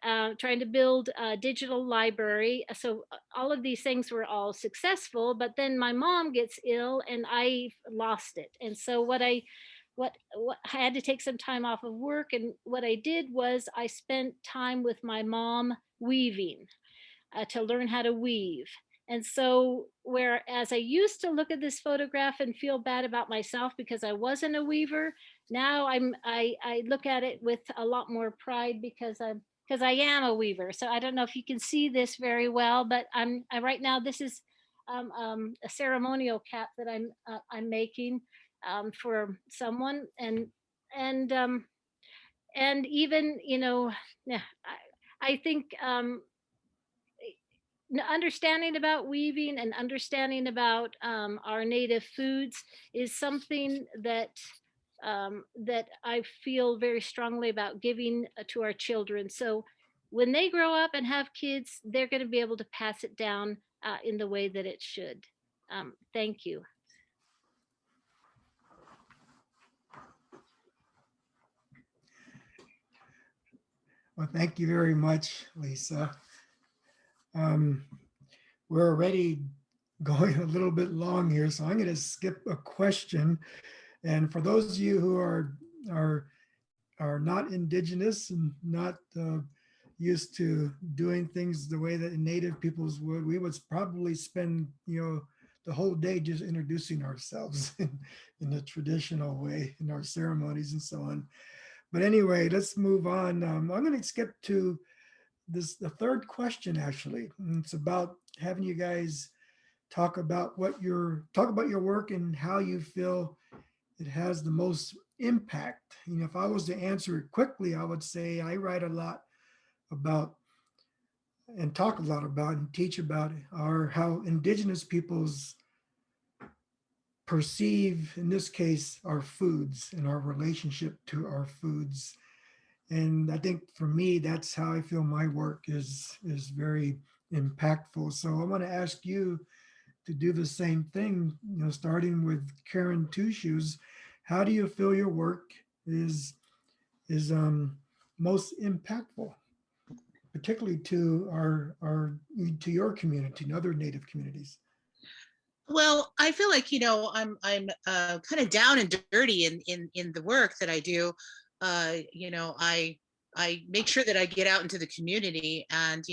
Trying to build a digital library. So all of these things were all successful, but then my mom gets ill and I lost it. And so I had to take some time off of work. And what I did was I spent time with my mom weaving to learn how to weave. And so whereas I used to look at this photograph and feel bad about myself because I wasn't a weaver, now I look at it with a lot more pride because I am a weaver. So I don't know if you can see this very well, but I'm right now, this is a ceremonial cap that I'm making for someone, and even I think understanding about weaving and understanding about our native foods is something that I feel very strongly about giving to our children. So when they grow up and have kids, they're going to be able to pass it down in the way that it should. Thank you. Well, thank you very much, Lisa. We're already going a little bit long here, so I'm going to skip a question. And for those of you who are not Indigenous and not used to doing things the way that Native peoples would, we would probably spend, the whole day just introducing ourselves in the traditional way in our ceremonies and so on. But anyway, let's move on. I'm going to skip to the third question, actually. And it's about having you guys talk about your work and how you feel it has the most impact. If I was to answer it quickly, I would say I write a lot about and talk a lot about and teach about how Indigenous peoples perceive, in this case, our foods and our relationship to our foods. And I think for me, that's how I feel my work is very impactful. So I want to ask you to do the same thing, starting with Karen Tuschus. How do you feel your work is most impactful, particularly to to your community and other Native communities? Well, I feel like, I'm kind of down and dirty in the work that I do. I make sure that I get out into the community, and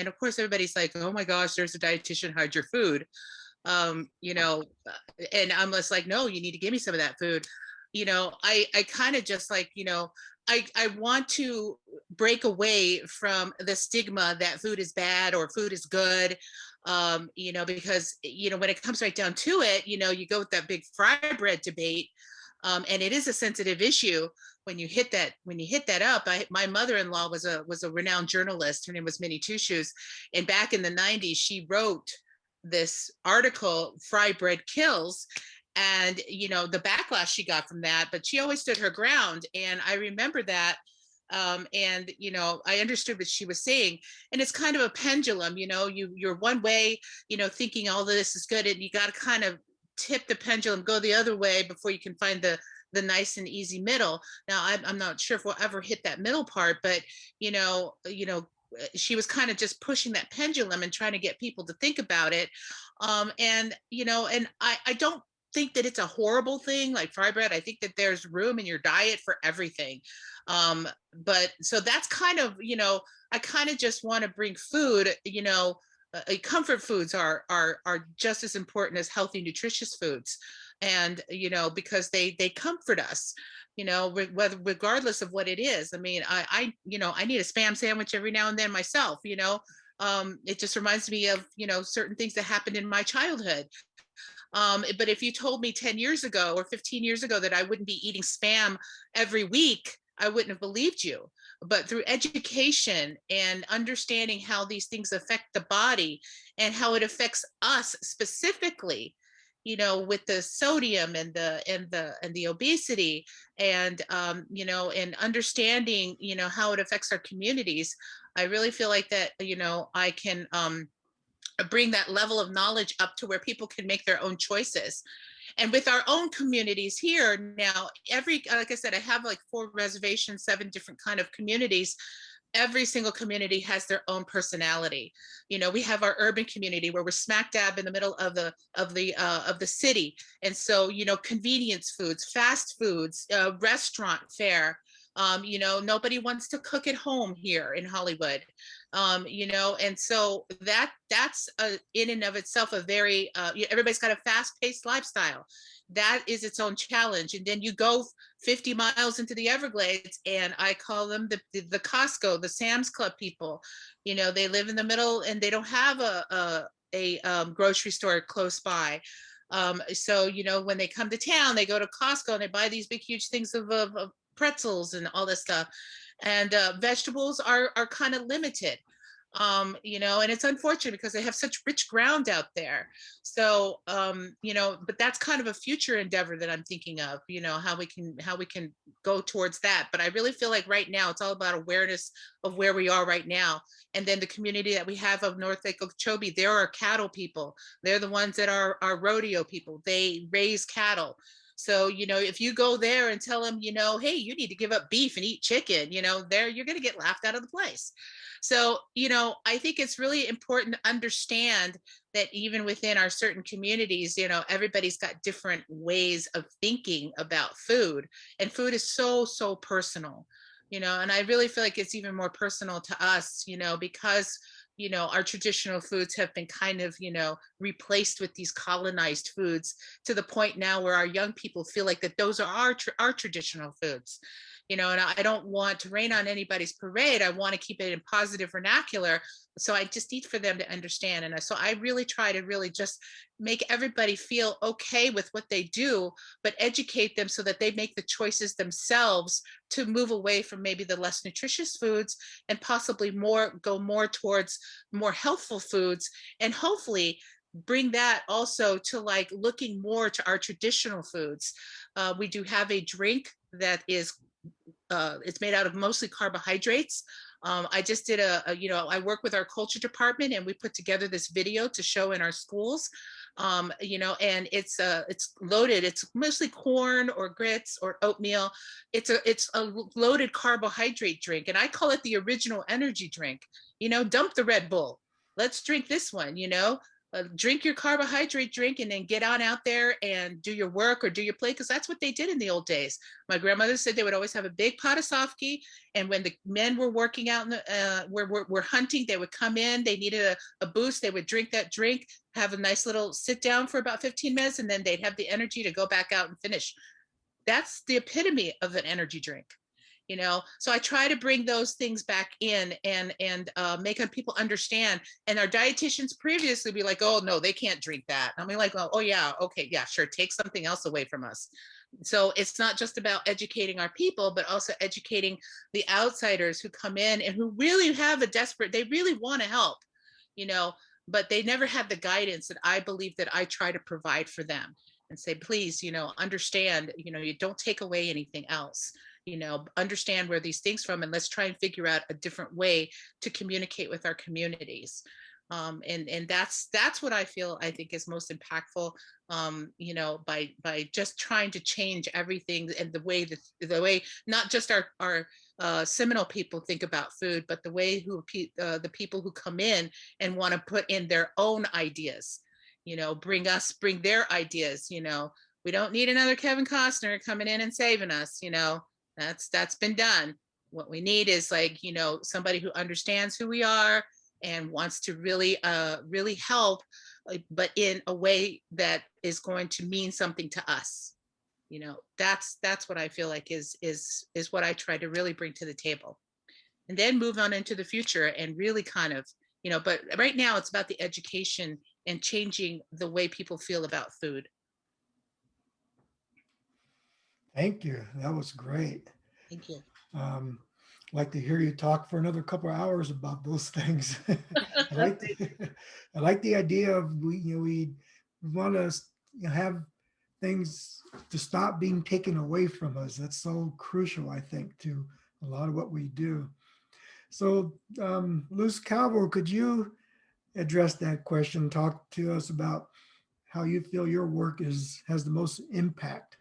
of course everybody's like, oh my gosh, there's a dietitian, hide your food. And I'm just like, no, you need to give me some of that food. I kind of just like, I want to break away from the stigma that food is bad or food is good. Because, when it comes right down to it, you go with that big fry bread debate. And it is a sensitive issue when you hit that up. My mother-in-law was a renowned journalist. Her name was Minnie Tuschus. And back in the 90s, she wrote this article, Fry Bread Kills. And, the backlash she got from that, but she always stood her ground. And I remember that. And I understood what she was saying, and it's kind of a pendulum. You're one way, thinking all of this is good, and you got to kind of tip the pendulum, go the other way before you can find the nice and easy middle. Now I'm not sure if we'll ever hit that middle part, but she was kind of just pushing that pendulum and trying to get people to think about it. And I don't think that it's a horrible thing like fry bread. I think that there's room in your diet for everything. But so that's kind of, I kind of just want to bring food, comfort foods are just as important as healthy, nutritious foods. And, because they comfort us, regardless of what it is. I mean, I need a Spam sandwich every now and then myself, it just reminds me of, certain things that happened in my childhood. But if you told me 10 years ago or 15 years ago that I wouldn't be eating Spam every week, I wouldn't have believed you. But through education and understanding how these things affect the body and how it affects us specifically, with the sodium and the obesity, and and understanding, how it affects our communities, I really feel like that, I can bring that level of knowledge up to where people can make their own choices. And with our own communities here now, like I said, I have like 4 reservations, 7 different kind of communities. Every single community has their own personality. We have our urban community where we're smack dab in the middle of the city. And so, convenience foods, fast foods, restaurant fare. Nobody wants to cook at home here in Hollywood. And so that's in and of itself a very, everybody's got a fast-paced lifestyle. That is its own challenge. And then you go 50 miles into the Everglades, and I call them the Costco, the Sam's Club people. They live in the middle and they don't have a grocery store close by. So, when they come to town, they go to Costco and they buy these big, huge things of pretzels and all this stuff. And vegetables are kind of limited. You know, and it's unfortunate because they have such rich ground out there. So, you know, but that's kind of a future endeavor that I'm thinking of, you know, how we can go towards that. But I really feel like right now it's all about awareness of where we are right now. And then the community that we have of North Lake Okeechobee, there are cattle people. They're the ones that are rodeo people. They raise cattle. So, you know, if you go there and tell them, you know, hey, you need to give up beef and eat chicken, you know, there you're going to get laughed out of the place. So, you know, I think it's really important to understand that even within our certain communities, you know, everybody's got different ways of thinking about food, and food is so, so personal, you know, and I really feel like it's even more personal to us, you know, because you know, our traditional foods have been kind of, you know, replaced with these colonized foods to the point now where our young people feel like that those are our traditional foods, you know, and I don't want to rain on anybody's parade. I want to keep it in positive vernacular. So I just need for them to understand. And so I really try to really just make everybody feel okay with what they do, but educate them so that they make the choices themselves to move away from maybe the less nutritious foods and possibly go more towards more healthful foods, and hopefully bring that also to like looking more to our traditional foods. We do have a drink that is it's made out of mostly carbohydrates. I just did you know, I work with our culture department and we put together this video to show in our schools. You know, and it's loaded. It's mostly corn or grits or oatmeal. It's a loaded carbohydrate drink, and I call it the original energy drink. You know, dump the Red Bull. Let's drink this one. You know, drink your carbohydrate drink and then get on out there and do your work or do your play, because that's what they did in the old days. My grandmother said they would always have a big pot of sofky, and when the men were working out in the were hunting, they would come in, they needed a boost, they would drink that drink, have a nice little sit down for about 15 minutes, and then they'd have the energy to go back out and finish. That's the epitome of an energy drink, you know. So I try to bring those things back in and make people understand. And our dietitians previously be like, oh no, they can't drink that. I mean, like, oh yeah, okay, yeah, sure, take something else away from us. So it's not just about educating our people, but also educating the outsiders who come in and who really have they really want to help, you know, but they never had the guidance that I believe that I try to provide for them, and say, please, you know, understand, you know, you don't take away anything else, you know, understand where these things from, and let's try and figure out a different way to communicate with our communities. And that's what I think is most impactful, you know, by just trying to change everything, and the way not just our Seminole people think about food, but the way the people who come in and want to put in their own ideas, you know, bring their ideas. You know, we don't need another Kevin Costner coming in and saving us, you know. That's been done. What we need is, like, you know, somebody who understands who we are and wants to really help, but in a way that is going to mean something to us. You know, that's what I feel like is what I try to really bring to the table, and then move on into the future and really kind of, you know, but right now it's about the education and changing the way people feel about food. Thank you. That was great. Thank you. I'd like to hear you talk for another couple of hours about those things. I like the idea of we want to have things to stop being taken away from us. That's so crucial, I think, to a lot of what we do. So, Luz Calvo, could you address that question? Talk to us about how you feel your work has the most impact.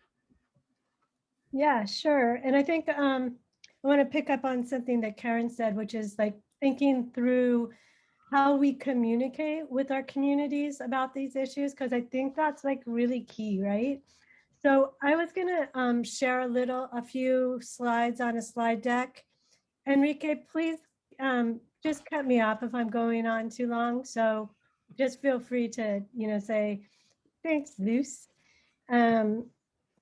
Yeah, sure. And I think I want to pick up on something that Karen said, which is like thinking through how we communicate with our communities about these issues, because I think that's like really key, right? So I was going to share a few slides on a slide deck. Enrique, please just cut me off if I'm going on too long. So just feel free to, you know, say, thanks, Luce.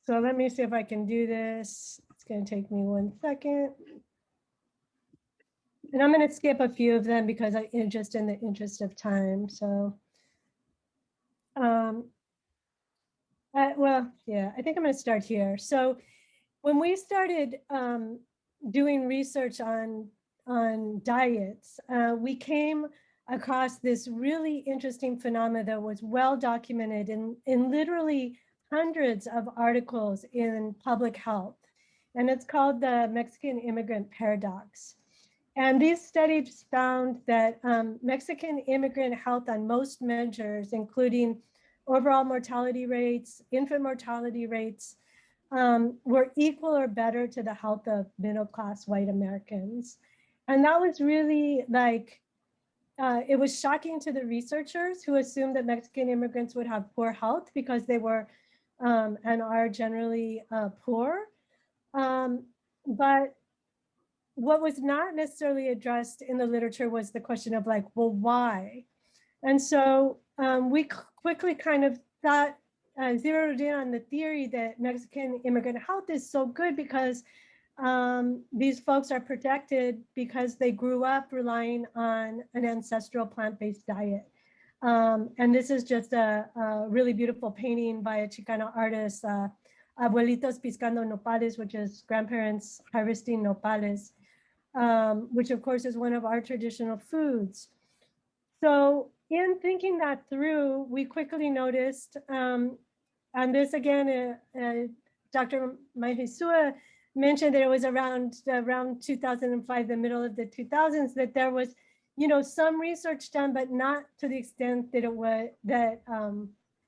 So let me see if I can do this. It's going to take me 1 second. And I'm going to skip a few of them because just in the interest of time. So, well, yeah, I think I'm going to start here. So when we started doing research on diets, we came across this really interesting phenomena that was well documented in literally hundreds of articles in public health. And it's called the Mexican immigrant paradox. And these studies found that Mexican immigrant health on most measures, including overall mortality rates, infant mortality rates, were equal or better to the health of middle-class white Americans. And that was really like, it was shocking to the researchers who assumed that Mexican immigrants would have poor health because they were and are generally poor. But what was not necessarily addressed in the literature was the question of like, well, why? And so we quickly kind of thought, zeroed in on the theory that Mexican immigrant health is so good because these folks are protected because they grew up relying on an ancestral plant-based diet. And this is just a really beautiful painting by a Chicano artist, Abuelitos Piscando Nopales, which is grandparents harvesting nopales, which of course is one of our traditional foods. So in thinking that through, we quickly noticed, and this again, Dr. Mahisua mentioned that it was around 2005, the middle of the 2000s, that there was, you know, some research done, but not to the extent that it was that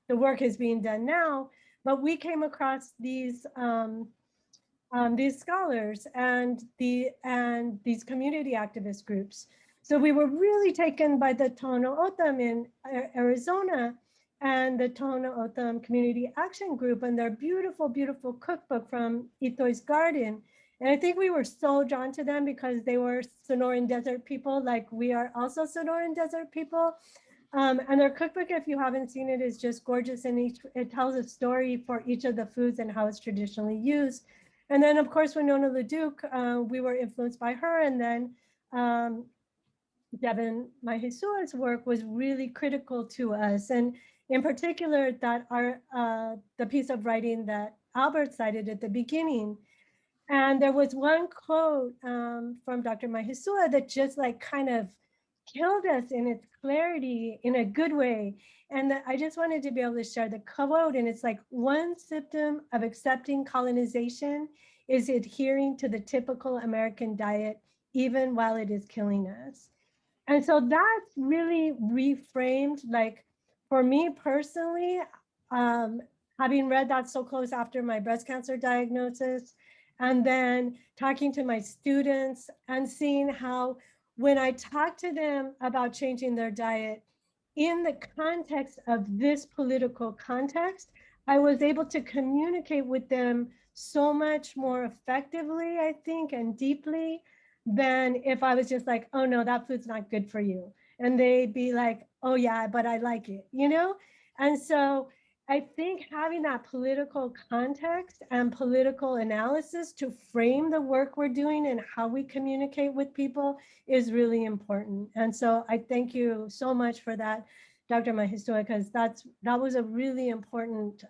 the work is being done now. But we came across these scholars and these community activist groups. So we were really taken by the Tohono O'odham in Arizona and the Tohono O'odham Community Action Group and their beautiful, beautiful cookbook from Ito's Garden. And I think we were so drawn to them because they were Sonoran Desert people, like we are also Sonoran Desert people. And their cookbook, if you haven't seen it, is just gorgeous. And it tells a story for each of the foods and how it's traditionally used. And then, of course, Winona LaDuke, we were influenced by her. And then Devin Mahisua's work was really critical to us. And in particular, that the piece of writing that Albert cited at the beginning. And there was one quote from Dr. Mahisua that just like kind of killed us in its clarity in a good way. And I just wanted to be able to share the quote. And it's like, one symptom of accepting colonization is adhering to the typical American diet, even while it is killing us. And so that's really reframed, like for me personally, having read that so close after my breast cancer diagnosis, and then talking to my students and seeing how when I talk to them about changing their diet in the context of this political context, I was able to communicate with them so much more effectively, I think, and deeply than if I was just like, oh no, that food's not good for you. And they'd be like, oh yeah, but I like it, you know? And so I think having that political context and political analysis to frame the work we're doing and how we communicate with people is really important. And so I thank you so much for that, Dr. Mahisua, because that was a really important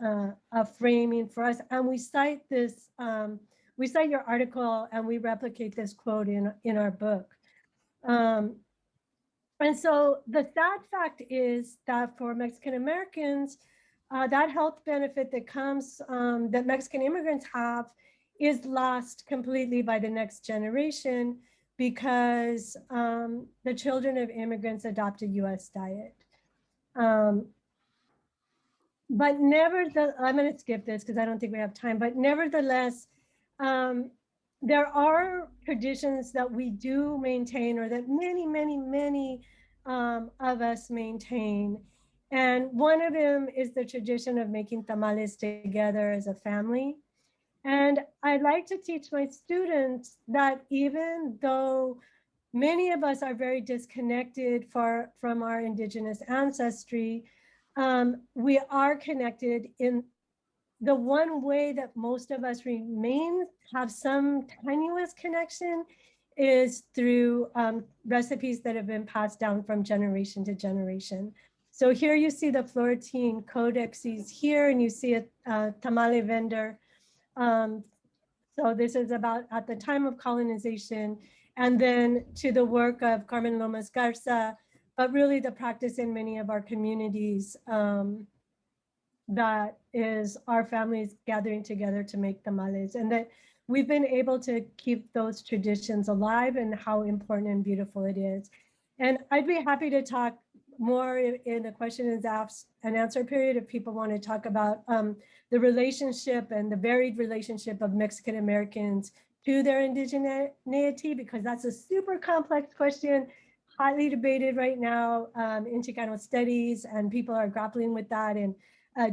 framing for us. And we cite this, we cite your article and we replicate this quote in our book. And so the sad fact is that for Mexican Americans, that health benefit that comes, that Mexican immigrants have is lost completely by the next generation because the children of immigrants adopt a US diet. But nevertheless, I'm going to skip this because I don't think we have time, but nevertheless, there are traditions that we do maintain or that many, many, many of us maintain. And one of them is the tradition of making tamales together as a family. And I like to teach my students that even though many of us are very disconnected from our indigenous ancestry, we are connected in the one way that most of us have some tenuous connection is through recipes that have been passed down from generation to generation. So here you see the Florentine codexes here, and you see a tamale vendor. So this is about at the time of colonization, and then to the work of Carmen Lomas Garza, but really the practice in many of our communities that is our families gathering together to make tamales, and that we've been able to keep those traditions alive and how important and beautiful it is. And I'd be happy to talk more in the question and answer period if people want to talk about the relationship and the varied relationship of Mexican Americans to their indigeneity, because that's a super complex question, highly debated right now in Chicano studies, and people are grappling with that in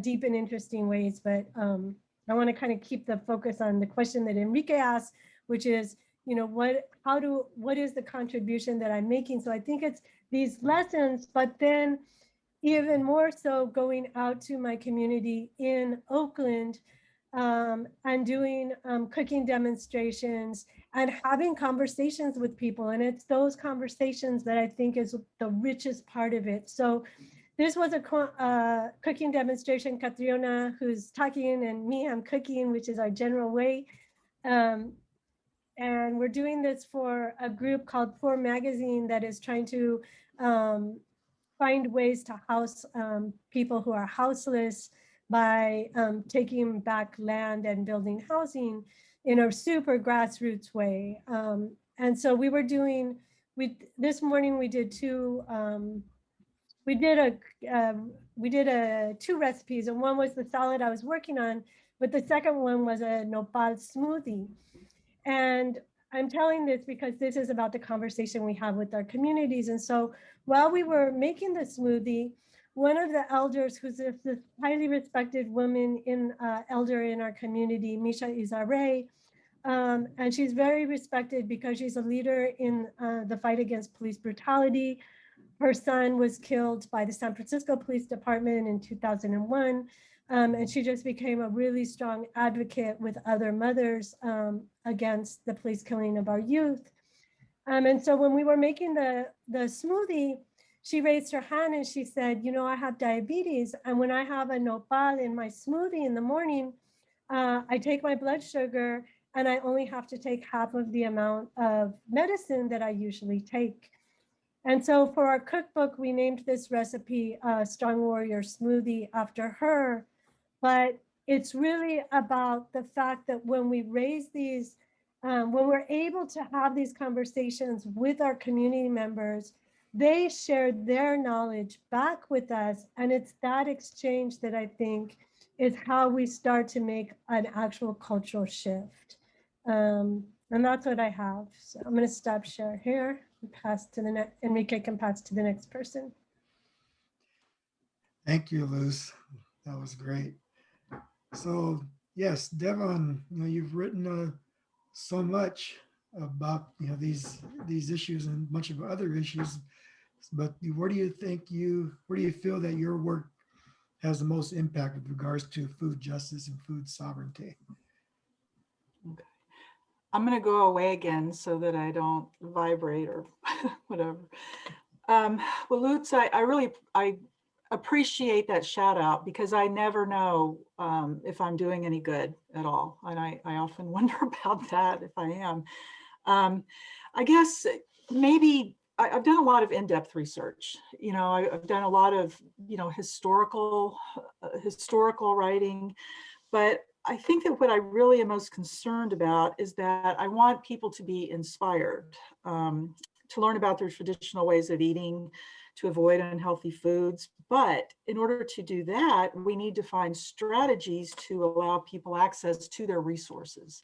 deep and interesting ways. But I want to kind of keep the focus on the question that Enrique asked, which is, you know, what is the contribution that I'm making? So I think it's these lessons, but then even more so going out to my community in Oakland and doing cooking demonstrations and having conversations with people. And it's those conversations that I think is the richest part of it. So this was a cooking demonstration. Catriona, who's talking, and me, I'm cooking, which is our general way. And we're doing this for a group called Poor Magazine that is trying to find ways to house people who are houseless by taking back land and building housing in a super grassroots way. And so we were doing, this morning we did two recipes, and one was the salad I was working on, but the second one was a nopal smoothie. And I'm telling this because this is about the conversation we have with our communities. And so while we were making the smoothie, one of the elders, who's this highly respected woman elder in our community, Misha Izarre, and she's very respected because she's a leader in the fight against police brutality. Her son was killed by the San Francisco Police Department in 2001. And she just became a really strong advocate with other mothers against the police killing of our youth. And so when we were making the smoothie, she raised her hand and she said, you know, I have diabetes. And when I have a nopal in my smoothie in the morning, I take my blood sugar and I only have to take half of the amount of medicine that I usually take. And so for our cookbook, we named this recipe Strong Warrior Smoothie after her. But it's really about the fact that when we raise these, when we're able to have these conversations with our community members, they share their knowledge back with us. And it's that exchange that I think is how we start to make an actual cultural shift. And that's what I have. So I'm going to stop share here and pass to the next. Enrique can pass to the next person. Thank you, Luz. That was great. So yes, Devon, you know, you've written so much about, you know, these issues and much of other issues, but where do you feel that your work has the most impact with regards to food justice and food sovereignty? Okay. I'm going to go away again so that I don't vibrate or whatever. Well, Lutz, I appreciate that shout out, because I never know if I'm doing any good at all. And I often wonder about that, if I am. I guess maybe I've done a lot of in-depth research. You know, I've done a lot of, you know, historical writing, but I think that what I really am most concerned about is that I want people to be inspired, to learn about their traditional ways of eating, to avoid unhealthy foods. But in order to do that, we need to find strategies to allow people access to their resources.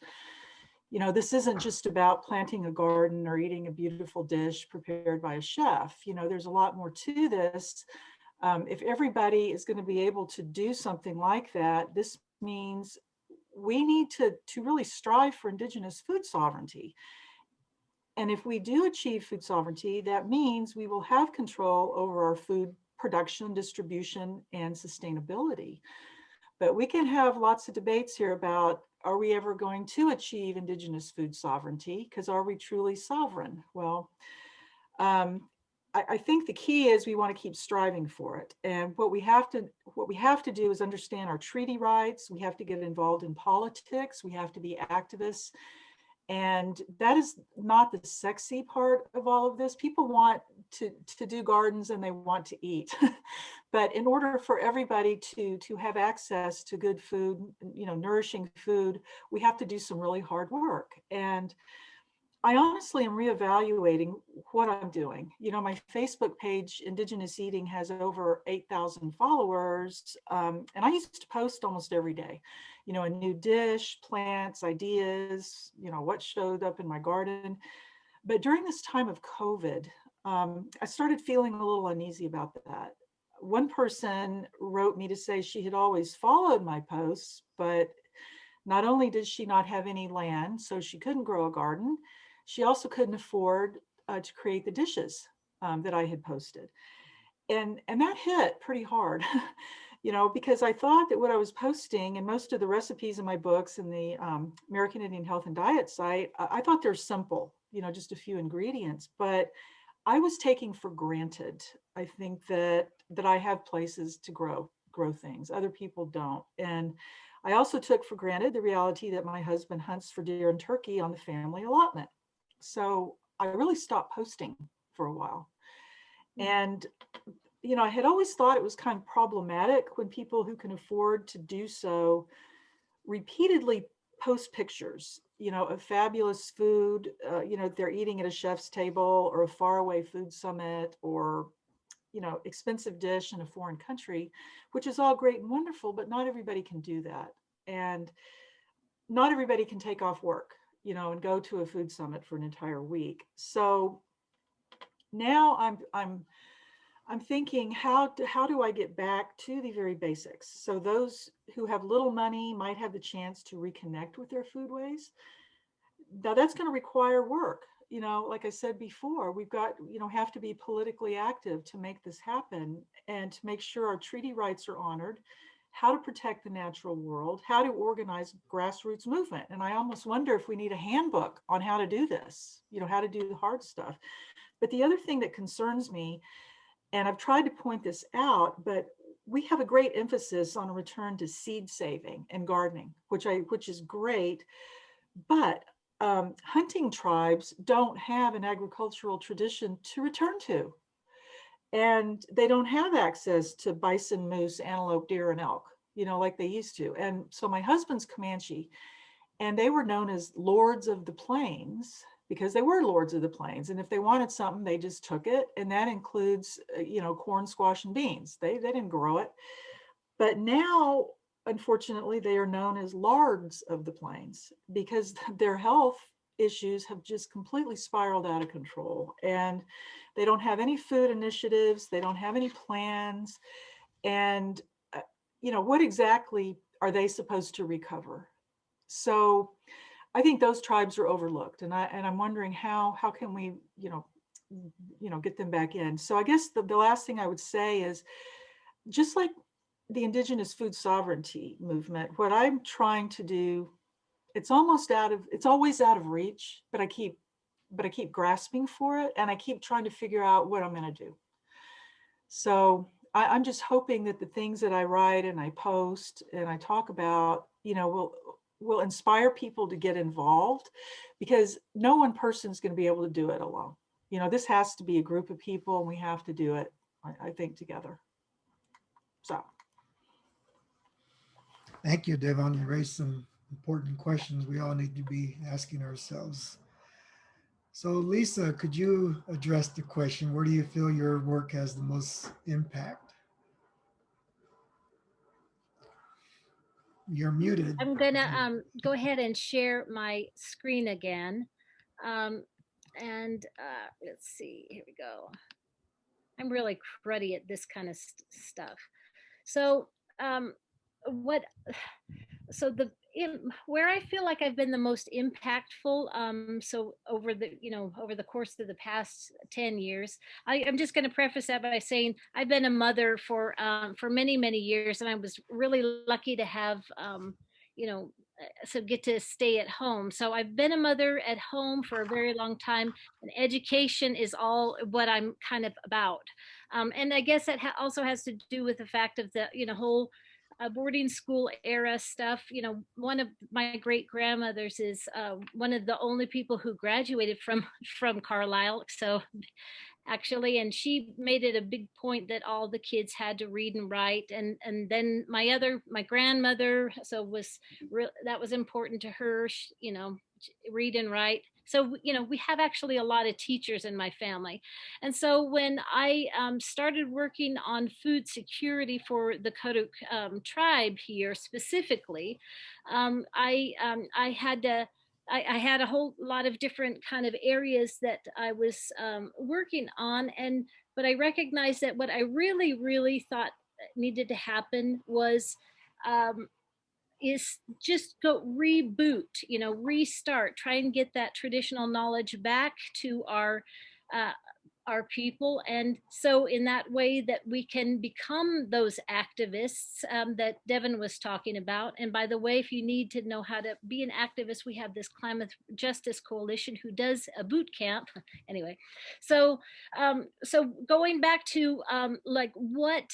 You know, this isn't just about planting a garden or eating a beautiful dish prepared by a chef. You know, there's a lot more to this. If everybody is going to be able to do something like that, this means we need to really strive for Indigenous food sovereignty. And if we do achieve food sovereignty, that means we will have control over our food production, distribution, and sustainability. But we can have lots of debates here about, are we ever going to achieve Indigenous food sovereignty? Because are we truly sovereign? Well, I think the key is we want to keep striving for it. And what we have to do is understand our treaty rights. We have to get involved in politics. We have to be activists. And that is not the sexy part of all of this. People want to do gardens and they want to eat. But in order for everybody to have access to good food, nourishing food, we have to do some really hard work. And I honestly am reevaluating what I'm doing. My Facebook page, Indigenous Eating, has over 8,000 followers. And I used to post almost every day, a new dish, plants, ideas, what showed up in my garden. But during this time of COVID, I started feeling a little uneasy about that. One person wrote me to say she had always followed my posts, but not only did she not have any land, so she couldn't grow a garden, she also couldn't afford to create the dishes that I had posted. And that hit pretty hard, because I thought that what I was posting and most of the recipes in my books and the American Indian Health and Diet site, I thought they're simple, just a few ingredients, but I was taking for granted, I think, that I have places to grow things. Other people don't. And I also took for granted the reality that my husband hunts for deer and turkey on the family allotment. So I really stopped posting for a while. And, I had always thought it was kind of problematic when people who can afford to do so repeatedly post pictures, of fabulous food, they're eating at a chef's table or a faraway food summit or, expensive dish in a foreign country, which is all great and wonderful, but not everybody can do that. And not everybody can take off work, and go to a food summit for an entire week. So now I'm thinking, how do I get back to the very basics? So those who have little money might have the chance to reconnect with their foodways. Now that's going to require work. Like I said before, we've got, have to be politically active to make this happen and to make sure our treaty rights are honored, how to protect the natural world, how to organize grassroots movement. And I almost wonder if we need a handbook on how to do this, how to do the hard stuff. But the other thing that concerns me, and I've tried to point this out, but we have a great emphasis on a return to seed saving and gardening, which is great. But hunting tribes don't have an agricultural tradition to return to. And they don't have access to bison, moose, antelope, deer, and elk, like they used to. And so my husband's Comanche, and they were known as lords of the plains because they were lords of the plains. And if they wanted something, they just took it. And that includes, corn, squash, and beans. They didn't grow it. But now, unfortunately, they are known as lards of the plains because their health issues have just completely spiraled out of control. And they don't have any food initiatives. They don't have any plans. And, what exactly are they supposed to recover? So I think those tribes are overlooked. And I'm wondering how can we, get them back in? So I guess the last thing I would say is, just like the indigenous food sovereignty movement, what I'm trying to do, it's always out of reach, but I keep grasping for it, and I keep trying to figure out what I'm going to do. So I'm just hoping that the things that I write and I post and I talk about, will inspire people to get involved, because no one person is going to be able to do it alone. This has to be a group of people, and we have to do it, I think, together. So. Thank you, Devon. You raised some important questions we all need to be asking ourselves. So Lisa, could you address the question, where do you feel your work has the most impact? You're muted. I'm gonna go ahead and share my screen again. Let's see, here we go. I'm really cruddy at this kind of stuff. So where I feel like I've been the most impactful, so over the course of the past 10 years, I'm just going to preface that by saying I've been a mother for many, many years, and I was really lucky to have, so get to stay at home. So I've been a mother at home for a very long time, and education is all what I'm kind of about. And I guess that also has to do with the fact of the, whole boarding school era stuff. You know, one of my great grandmothers is one of the only people who graduated from Carlisle. So actually, and she made it a big point that all the kids had to read and write. And then my grandmother, so that was important to her, you know, read and write. So, you know, we have actually a lot of teachers in my family. And so when I started working on food security for the Karuk tribe here specifically, I had to, I had a whole lot of different kind of areas that I was working on. But I recognized that what I really thought needed to happen was is just go reboot, you know, restart, try and get that traditional knowledge back to uh, our people. And so in that way that we can become those activists that Devin was talking about. And by the way, if you need to know how to be an activist, we have this Climate Justice Coalition who does a boot camp. Anyway, so so going back to like what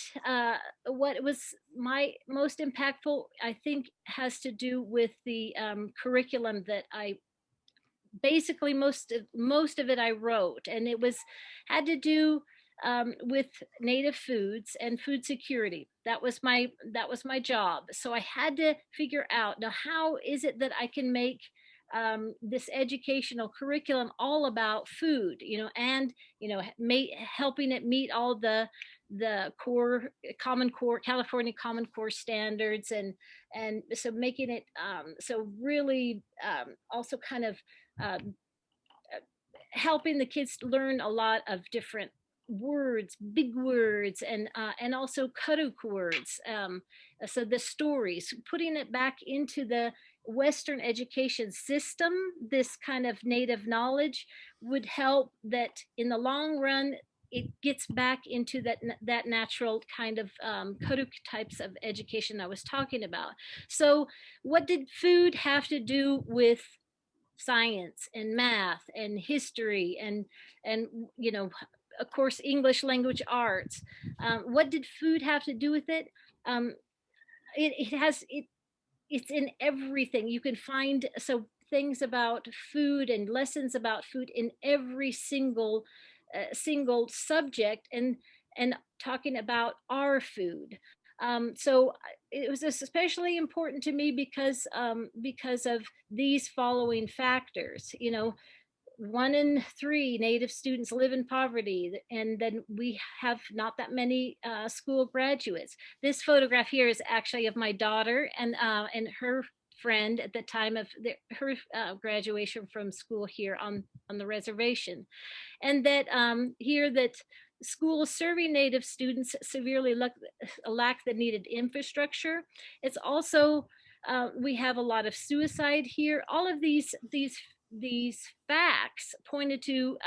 was my most impactful, I think, has to do with the curriculum that I basically most of it I wrote, and it had to do with native foods and food security. That was my job. So I had to figure out, now how is it that I can make this educational curriculum all about food, you know, and you know, helping it meet all the common core California Common Core standards, and so making it so really also kind of helping the kids learn a lot of different words, big words, and also Karuk words. So the stories, putting it back into the Western education system, this kind of native knowledge would help that in the long run, it gets back into that natural kind of Karuk types of education I was talking about. So what did food have to do with science and math and history and you know, of course, English language arts? What did food have to do with it? It's in everything. You can find so things about food and lessons about food in every single subject, and talking about our food. So it was especially important to me because of these following factors. You know, 1 in 3 Native students live in poverty, and then we have not that many school graduates. This photograph here is actually of my daughter and her friend at the time of her graduation from school here on the reservation. And that here that schools serving Native students severely lack the needed infrastructure. It's also we have a lot of suicide here. All of these facts pointed to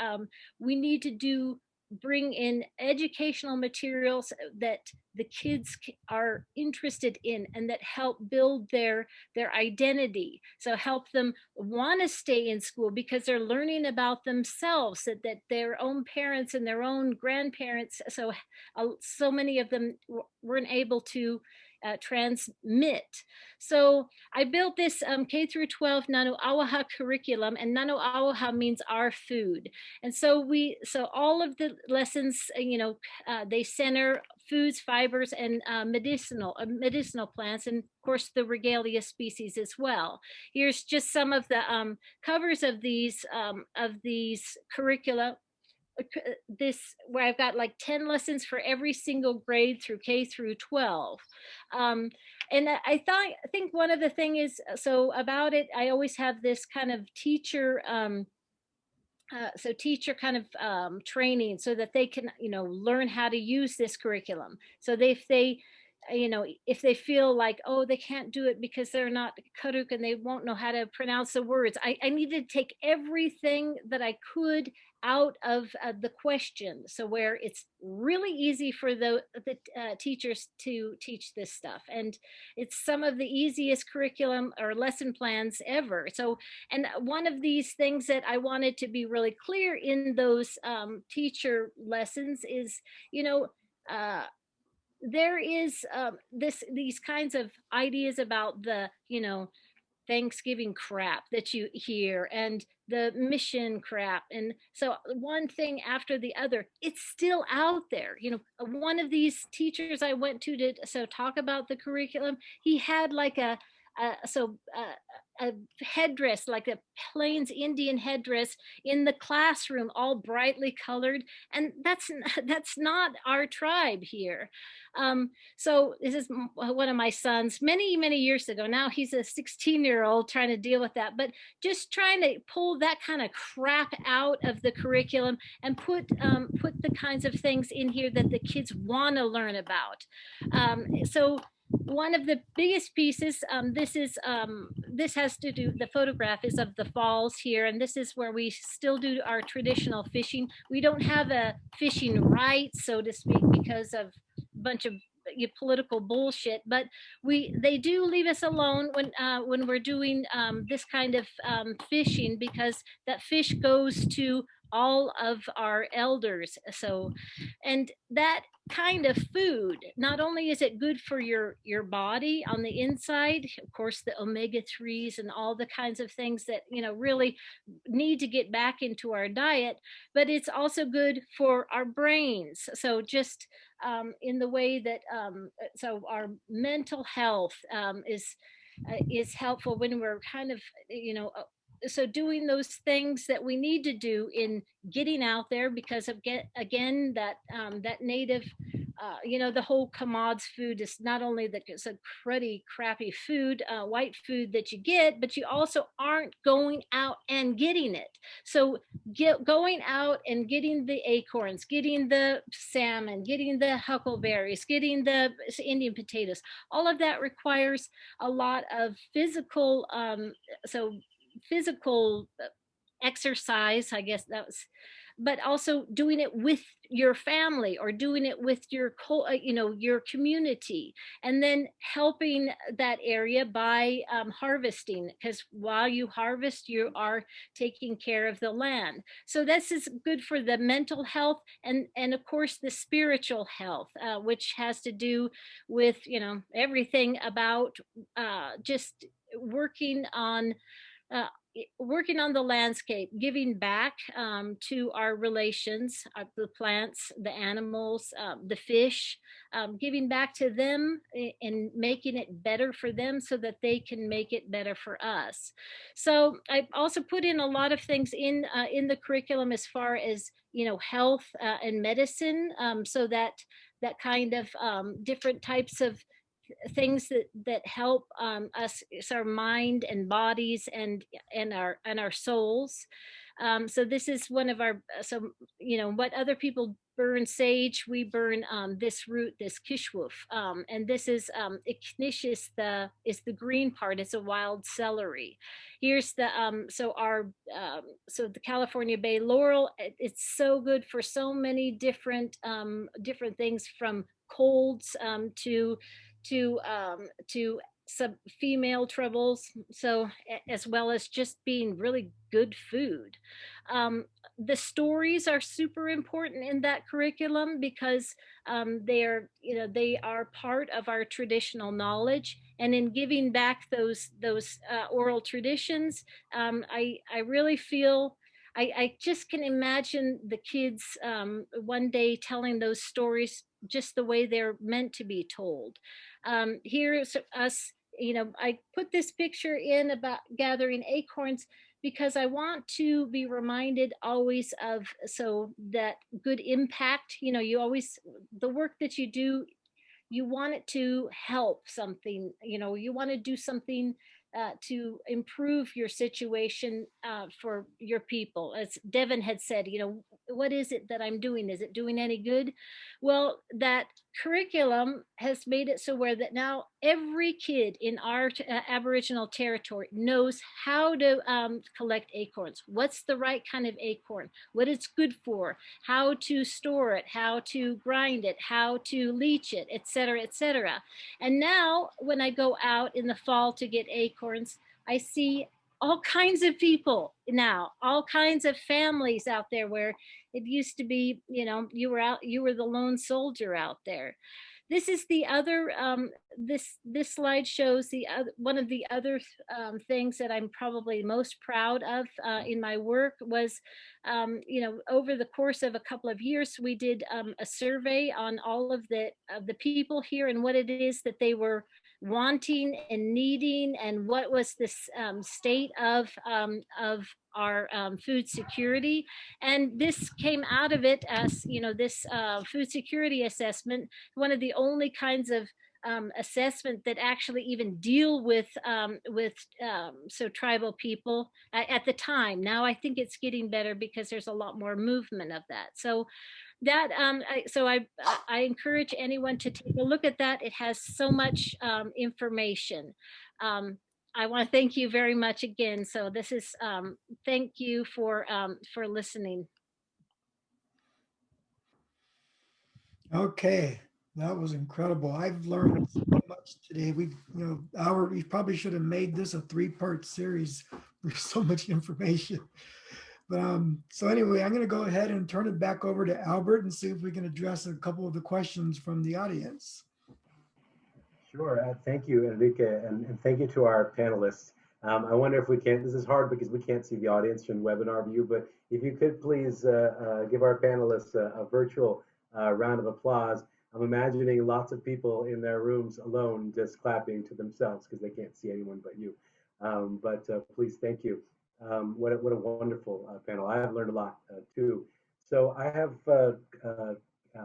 we need to bring in educational materials that the kids are interested in and that help build their identity. So help them want to stay in school because they're learning about themselves, that their own parents and their own grandparents, so many of them weren't able to transmit. So I built this K through 12 Nanu Awaha curriculum, and Nanu Awaha means our food. And so all of the lessons, you know, they center foods, fibers, and medicinal plants, and of course the regalia species as well. Here's just some of the covers of these curricula. This where I've got like 10 lessons for every single grade through K through 12. And I think one of the thing is, so about it, I always have this kind of teacher teacher kind of training so that they can, you know, learn how to use this curriculum. So if they feel like, oh, they can't do it because they're not Karuk and they won't know how to pronounce the words, I needed to take everything that I could out of the question, so where it's really easy for the teachers to teach this stuff, and it's some of the easiest curriculum or lesson plans ever. So, and one of these things that I wanted to be really clear in those teacher lessons is, you know, there is these kinds of ideas about the, Thanksgiving crap that you hear and the mission crap. And so one thing after the other, it's still out there. One of these teachers I went to talk about the curriculum, he had like a headdress, like a Plains Indian headdress in the classroom, all brightly colored. And that's not our tribe here. So this is one of my sons many, many years ago. Now he's a 16-year-old trying to deal with that, but just trying to pull that kind of crap out of the curriculum and put the kinds of things in here that the kids want to learn about. So one of the biggest pieces, this has to do, the photograph is of the falls here, and this is where we still do our traditional fishing. We don't have a fishing right, so to speak, because of a bunch of political bullshit, but they do leave us alone when we're doing this kind of fishing, because that fish goes to all of our elders. So, and that kind of food, not only is it good for your body on the inside, of course, the omega-3s and all the kinds of things that really need to get back into our diet, but it's also good for our brains. So just in the way that so our mental health is helpful when we're kind of so doing those things that we need to do in getting out there, because of again that native the whole commod's food is not only that it's a cruddy, crappy food, white food that you get, but you also aren't going out and getting it. So going out and getting the acorns, getting the salmon, getting the huckleberries, getting the Indian potatoes, all of that requires a lot of physical exercise, I guess that was, but also doing it with your family or doing it with your your community, and then helping that area by harvesting, because while you harvest, you are taking care of the land. So this is good for the mental health and of course the spiritual health, which has to do with everything about just working on the landscape, giving back to our relations, the plants, the animals, the fish, giving back to them and making it better for them so that they can make it better for us. So I also put in a lot of things in the curriculum as far as health and medicine, so that kind of different types of things that help us, our mind and bodies and our souls. So this is one of our, so what other people burn sage, we burn this root, this kishwoof, and this is ignious, is the green part. It's a wild celery. Here's the so the California Bay laurel. It's so good for so many different things, from colds to some female troubles, so as well as just being really good food. The stories are super important in that curriculum, because they are part of our traditional knowledge, and in giving back those oral traditions, I really feel I just can imagine the kids one day telling those stories just the way they're meant to be told. Here's us, I put this picture in about gathering acorns because I want to be reminded always of, so that good impact, you always, the work that you do, you want it to help something, you want to do something to improve your situation for your people. As Devin had said, what is it that I'm doing? Is it doing any good? Well, that curriculum has made it so where that now every kid in our Aboriginal territory knows how to collect acorns. What's the right kind of acorn? What it's good for? How to store it? How to grind it? How to leach it? Etc. etc. And now when I go out in the fall to get acorns, I see all kinds of people now, all kinds of families out there, where it used to be, you were the lone soldier out there. this is the other, this slide shows the one of the other things that I'm probably most proud of in my work was, over the course of a couple of years, we did a survey on all of the people here and what it is that they were wanting and needing, and what was this state of our food security. And this came out of it as, this food security assessment, one of the only kinds of assessment that actually even deal with so tribal people at the time. Now I think it's getting better because there's a lot more movement of that. So that I encourage anyone to take a look at that. It has so much information. I want to thank you very much again. So this is thank you for listening. Okay, that was incredible. I've learned so much today. We probably should have made this a 3-part series. There's so much information. But so anyway, I'm going to go ahead and turn it back over to Albert and see if we can address a couple of the questions from the audience. Sure. Thank you, Enrique, and thank you to our panelists. I wonder if we can, this is hard because we can't see the audience in webinar view, but if you could please give our panelists a virtual round of applause. I'm imagining lots of people in their rooms alone just clapping to themselves because they can't see anyone but you. But please, thank you. What a wonderful panel. I have learned a lot too. So I have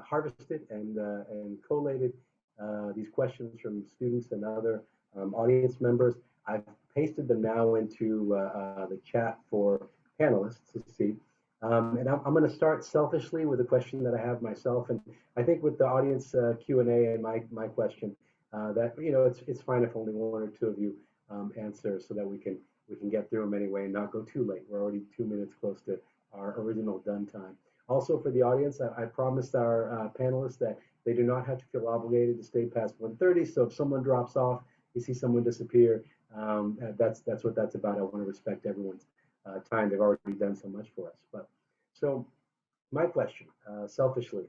harvested and collated these questions from students and other audience members. I've pasted them now into the chat for panelists to see. And I'm going to start selfishly with a question that I have myself, and I think with the audience Q&A and my question, that it's fine if only 1 or 2 of you answer, so that we can get through them anyway and not go too late. We're already 2 minutes close to our original done time. Also for the audience, I promised our panelists that they do not have to feel obligated to stay past 1:30. So if someone drops off, you see someone disappear, that's what that's about. I want to respect everyone's time. They've already done so much for us. But so my question, selfishly,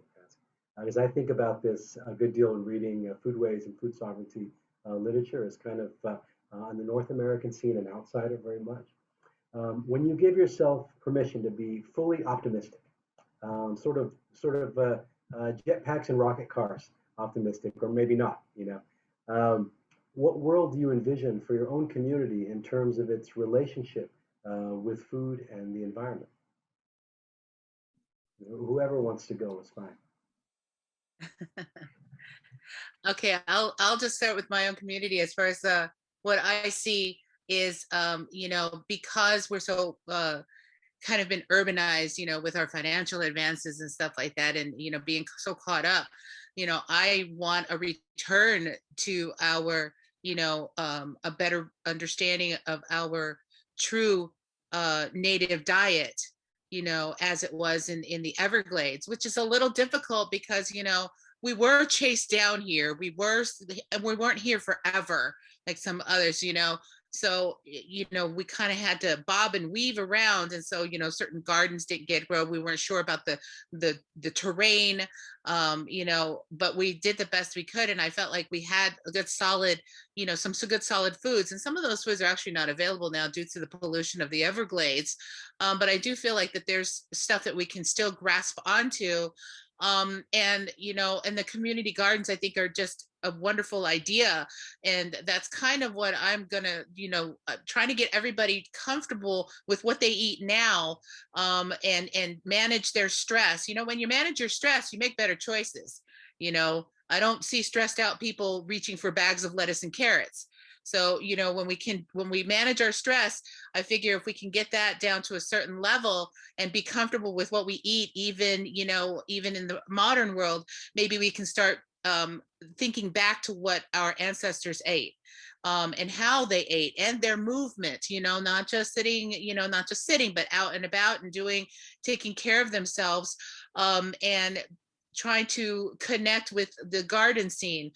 as I think about this a good deal in reading foodways and food sovereignty literature, is kind of on the North American scene and outside it very much. When you give yourself permission to be fully optimistic, sort of jetpacks and rocket cars optimistic, or maybe not, what world do you envision for your own community in terms of its relationship with food and the environment? Whoever wants to go is fine. Okay, I'll just start with my own community. As far as what I see is, because we're so kind of been urbanized, with our financial advances and stuff like that, and being so caught up, I want a return to our, a better understanding of our true native diet, as it was in the Everglades, which is a little difficult because, we were chased down here. We weren't here forever like some others, So, we kind of had to bob and weave around. And so, certain gardens didn't get grown. We weren't sure about the terrain, but we did the best we could. And I felt like we had a good solid, some good solid foods. And some of those foods are actually not available now due to the pollution of the Everglades. But I do feel like that there's stuff that we can still grasp onto. And the community gardens, I think, are just a wonderful idea. And that's kind of what I'm gonna, trying to get everybody comfortable with what they eat now, and manage their stress. When you manage your stress, you make better choices. I don't see stressed out people reaching for bags of lettuce and carrots. So, when we manage our stress, I figure if we can get that down to a certain level and be comfortable with what we eat, even in the modern world, maybe we can start thinking back to what our ancestors ate, and how they ate and their movement, not just sitting, but out and about and taking care of themselves. And trying to connect with the garden scene.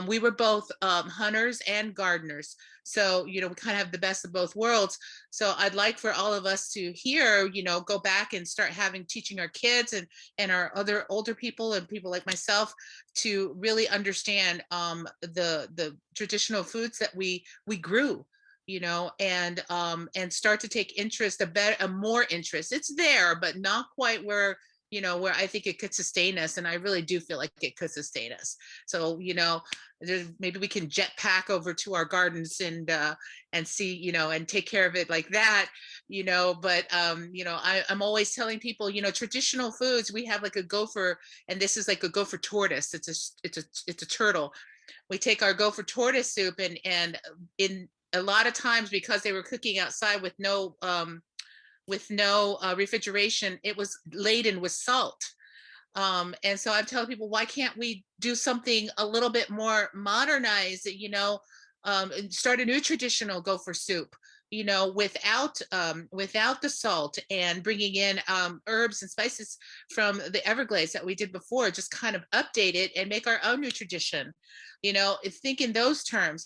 We were both hunters and gardeners. So, we kind of have the best of both worlds. So I'd like for all of us to here, go back and start teaching our kids and our other older people and people like myself to really understand the traditional foods that we grew, and start to take interest, a more interest. It's there, but not quite where I think it could sustain us. And I really do feel like it could sustain us. So, maybe we can jet pack over to our gardens and see, and take care of it like that, but, I'm always telling people, traditional foods, we have like a gopher, and this is like a gopher tortoise. It's a turtle. We take our gopher tortoise soup and in a lot of times, because they were cooking outside with no refrigeration, it was laden with salt. And so I'm telling people, why can't we do something a little bit more modernized, and start a new traditional gopher soup, without the salt, and bringing in herbs and spices from the Everglades that we did before, just kind of update it and make our own new tradition, think in those terms,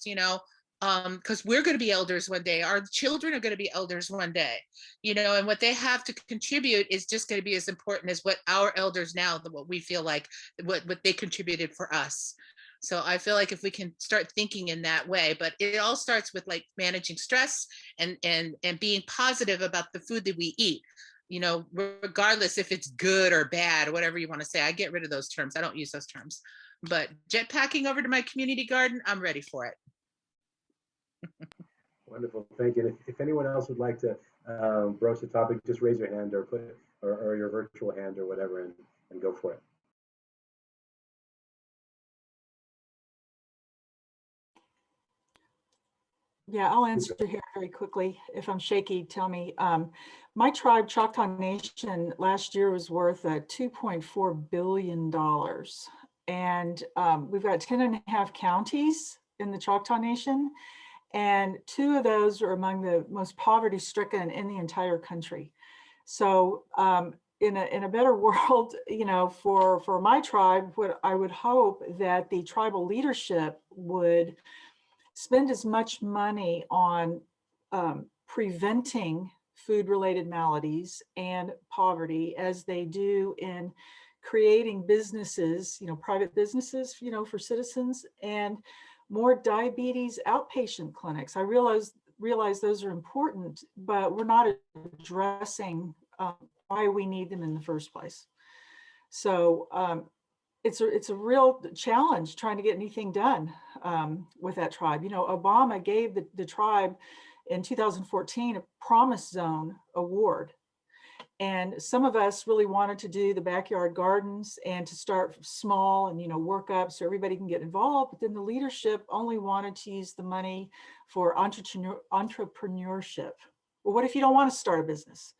because we're going to be elders one day. Our children are going to be elders one day, and what they have to contribute is just going to be as important as what our elders now, what we feel like, what they contributed for us. So I feel like if we can start thinking in that way, but it all starts with like managing stress and being positive about the food that we eat, regardless if it's good or bad, or whatever you want to say. I get rid of those terms. I don't use those terms. But jetpacking over to my community garden, I'm ready for it. Wonderful, thank you. And if anyone else would like to broach the topic, just raise your hand or or your virtual hand or whatever, and go for it. Yeah, I'll answer here very quickly. If I'm shaky, tell me. My tribe, Choctaw Nation, last year was worth $2.4 billion. And we've got 10.5 counties in the Choctaw Nation. And 2 of those are among the most poverty stricken in the entire country. So in a better world, for my tribe, what I would hope that the tribal leadership would spend as much money on preventing food-related maladies and poverty as they do in creating businesses, private businesses, for citizens, and more diabetes outpatient clinics. I realize those are important, but we're not addressing why we need them in the first place. So it's a real challenge trying to get anything done with that tribe. Obama gave the tribe in 2014 a Promise Zone award. And some of us really wanted to do the backyard gardens and to start small and, work up so everybody can get involved. But then the leadership only wanted to use the money for entrepreneurship. Well, what if you don't want to start a business?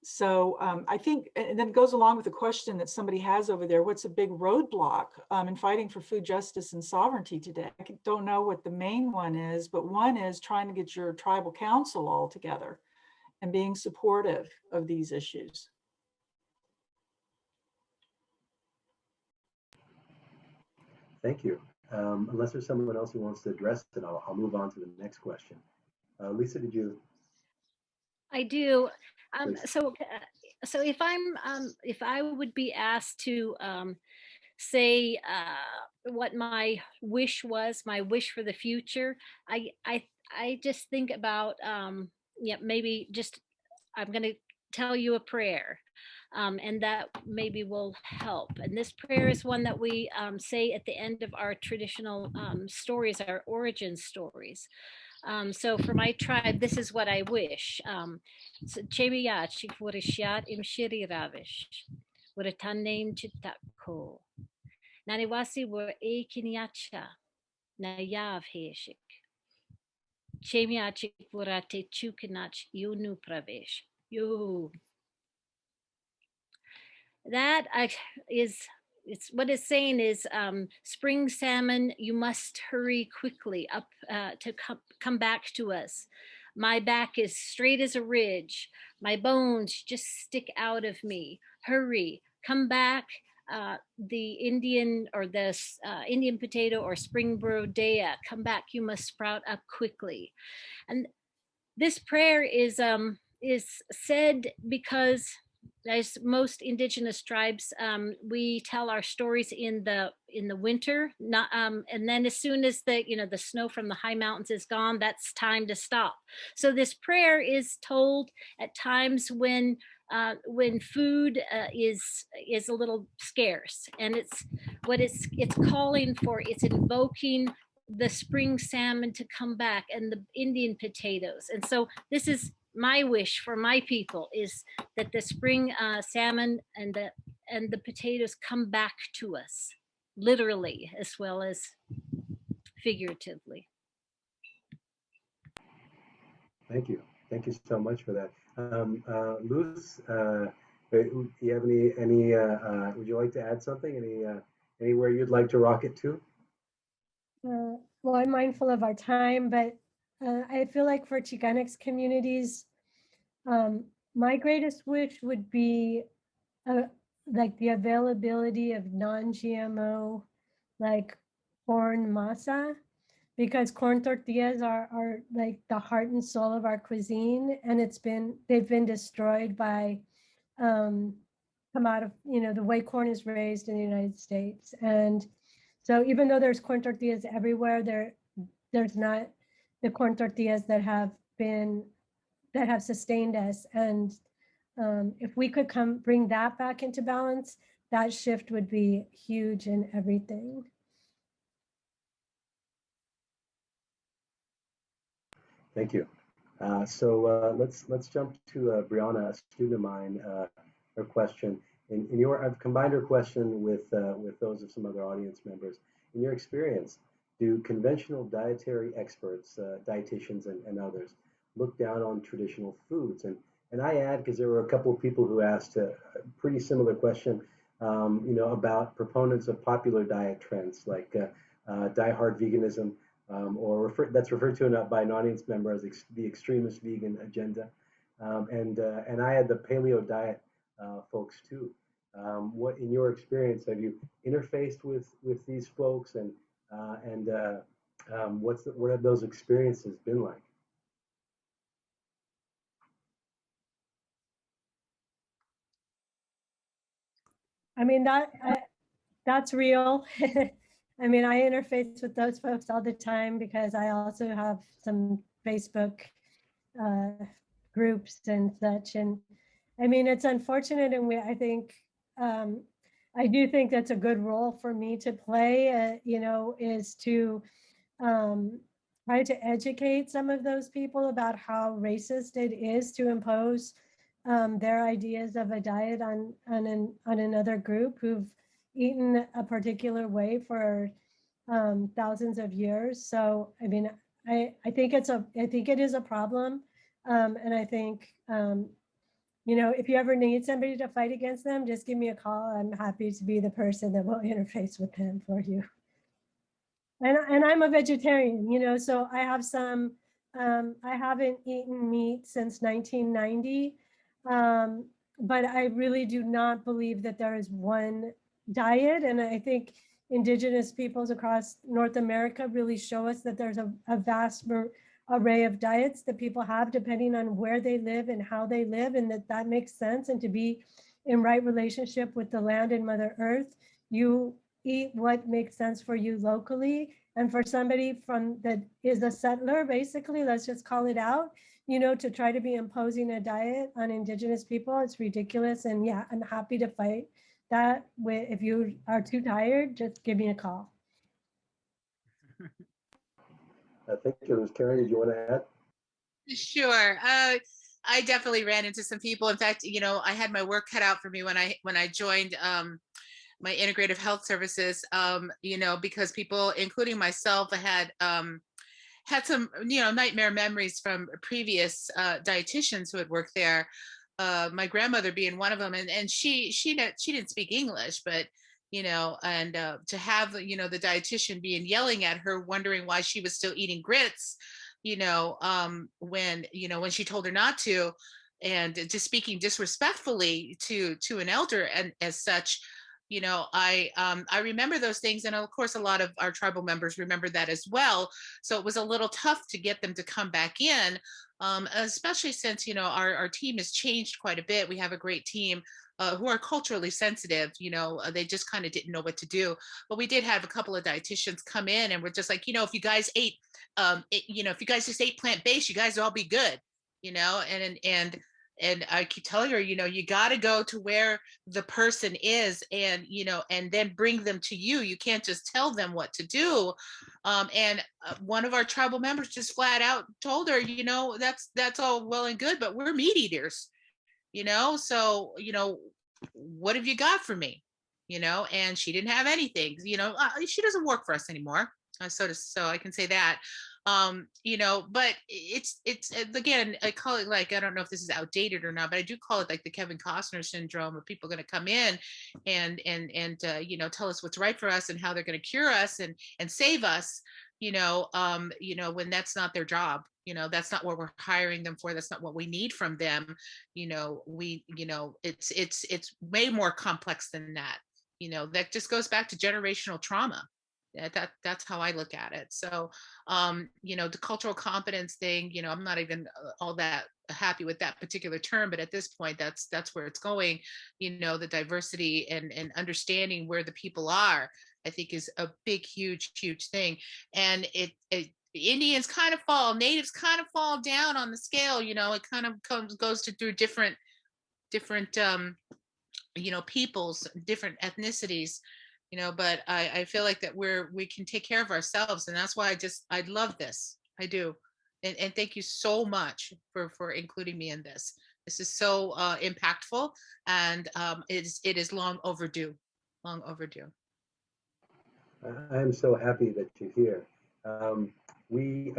So I think, and then it goes along with the question that somebody has over there, what's a big roadblock in fighting for food justice and sovereignty today? I don't know what the main one is, but one is trying to get your tribal council all together and being supportive of these issues. Thank you. Unless there's someone else who wants to address it, I'll move on to the next question. Lisa, did you? I do. So if I would be asked to say what my wish for the future, I just think about maybe just I'm going to tell you a prayer, and that maybe will help. And this prayer is one that we say at the end of our traditional stories, our origin stories. So for my tribe, this is what I wish. Chemiyach Furishat im Shiri Ravish, Wuratanem Chitako, Naniwasi were a Kinyacha, Nayav Heshik. Chemiyach Wurate Chukinach Yunu Pravesh. You. That it's what it's saying is spring salmon, you must hurry quickly up to come back to us. My back is straight as a ridge. My bones just stick out of me. Hurry, come back. the Indian or the Indian potato or spring brodea, come back, you must sprout up quickly. And this prayer is said because, as most indigenous tribes, we tell our stories in the winter, not and then as soon as the the snow from the high mountains is gone, that's time to stop. So this prayer is told at times when food is a little scarce, and it's calling for, it's invoking the spring salmon to come back and the Indian potatoes. And so this is my wish for my people, is that the spring salmon and the potatoes come back to us, literally as well as figuratively. Thank you. Thank you so much for that. Luz, do you have any would you like to add something? Anywhere you'd like to rock it to? Well, I'm mindful of our time, but I feel like for Chicanx communities, my greatest wish would be like the availability of non-GMO, like corn masa, because corn tortillas are like the heart and soul of our cuisine, and they've been destroyed by the way corn is raised in the United States. And so even though there's corn tortillas everywhere, there's not the corn tortillas that have sustained us. And if we could bring that back into balance, that shift would be huge in everything. Thank you. So let's jump to Brianna, a student of mine. Her question. I've combined her question with those of some other audience members. In your experience, do conventional dietary experts, dietitians and others, look down on traditional foods? And I add, because there were a couple of people who asked a pretty similar question, about proponents of popular diet trends like die-hard veganism, that's referred to by an audience member as the extremist vegan agenda, and I had the paleo diet folks too. What, in your experience, have you interfaced with these folks, and what have those experiences been like? I mean, that's real. I mean, I interface with those folks all the time because I also have some Facebook groups and such. And I mean, it's unfortunate, and I think I do think that's a good role for me to play. Is to try to educate some of those people about how racist it is to impose their ideas of a diet on another group who've eaten a particular way for thousands of years. So I mean, I think it is a problem, and I think if you ever need somebody to fight against them, just give me a call. I'm happy to be the person that will interface with them for you. And I'm a vegetarian, so I have some. I haven't eaten meat since 1990. But I really do not believe that there is one diet. And I think indigenous peoples across North America really show us that there's a vast array of diets that people have depending on where they live and how they live, and that makes sense. And to be in right relationship with the land and Mother Earth, you eat what makes sense for you locally. And for somebody that is a settler, basically, let's just call it out, to try to be imposing a diet on indigenous people, it's ridiculous. And yeah, I'm happy to fight that. If you are too tired, just give me a call. Thank you. Karen, did you want to add? Sure. I definitely ran into some people. In fact, I had my work cut out for me when I joined my integrative health services, because people, including myself, had some, nightmare memories from previous dietitians who had worked there. My grandmother being one of them, and she didn't speak English, but to have the dietitian being yelling at her, wondering why she was still eating grits, when she told her not to, and just speaking disrespectfully to an elder and as such. you know, I remember those things, and of course a lot of our tribal members remember that as well. So it was a little tough to get them to come back in, especially since, you know, our team has changed quite a bit. We have a great team who are culturally sensitive. You know, they just kind of didn't know what to do. But we did have a couple of dietitians come in, and we're just like, you know, if you guys ate, you know, if you guys just ate plant-based, you guys would all be good, you know. And I keep telling her, you know, you got to go to where the person is, and, you know, and then bring them to you. You can't just tell them what to do. And one of our tribal members just flat out told her, you know, that's all well and good, but we're meat eaters, you know, so, you know, what have you got for me? You know, and she didn't have anything, you know, she doesn't work for us anymore. So I can say that. You know, but it's again, I call it, like, I don't know if this is outdated or not, but I do call it like the Kevin Costner syndrome, of people going to come in and you know, tell us what's right for us and how they're going to cure us and save us, you know, when that's not their job. You know, that's not what we're hiring them for. That's not what we need from them. You know, you know, it's way more complex than that. You know, that just goes back to generational trauma. That's how I look at it. So, you know, the cultural competence thing, you know, I'm not even all that happy with that particular term, but at this point, that's where it's going. You know, the diversity and understanding where the people are, I think, is a big, huge thing. And Indians kind of fall, natives kind of fall down on the scale. You know, it kind of goes through different you know, peoples, different ethnicities, you know, but I feel like that we can take care of ourselves. And that's why I love this. I do. And thank you so much for including me in this. This is so impactful, and it is long overdue. I am so happy that you're here. I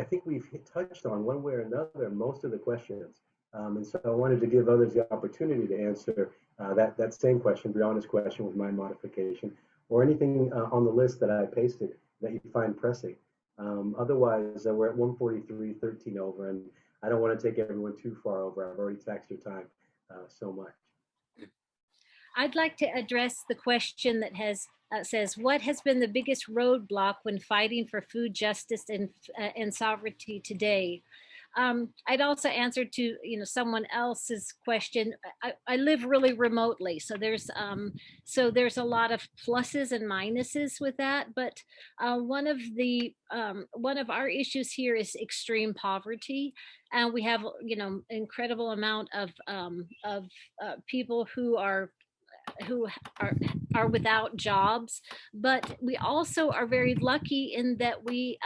think we've touched on, one way or another, most of the questions. And so I wanted to give others the opportunity to answer that same question, Brianna's question with my modification, or anything on the list that I pasted that you find pressing. Otherwise, we're at 1:43, 13 over, and I don't want to take everyone too far over. I've already taxed your time so much. I'd like to address the question that says, what has been the biggest roadblock when fighting for food justice and sovereignty today? I'd also answer to, you know, someone else's question. I live really remotely, so there's a lot of pluses and minuses with that. But one of our issues here is extreme poverty, and we have, you know, incredible amount of people who are without jobs. But we also are very lucky in that we're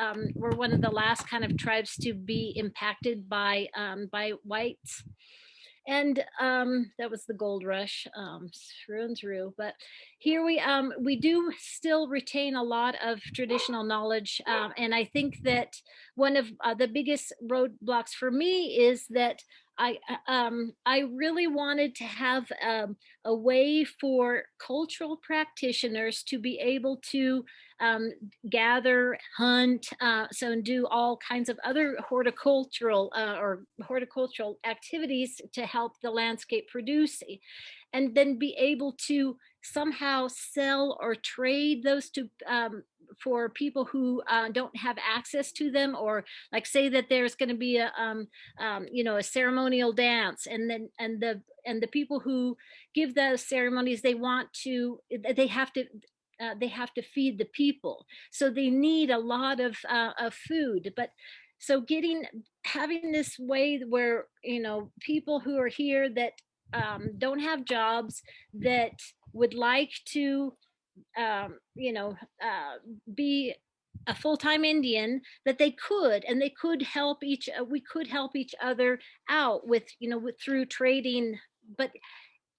one of the last kind of tribes to be impacted by whites. And that was the gold rush, through and through. But here we do still retain a lot of traditional knowledge, and I think that one of the biggest roadblocks for me is that I really wanted to have a way for cultural practitioners to be able to gather, hunt, and do all kinds of other horticultural activities to help the landscape produce, and then be able to somehow sell or trade those to for people who don't have access to them, or like say that there's going to be a you know, a ceremonial dance, and then the people who give those ceremonies, they have to feed the people, so they need a lot of food. But so having this way where, you know, people who are here that don't have jobs, that would like to you know, be a full-time Indian, that they could, and we could help each other out with, you know, through trading. But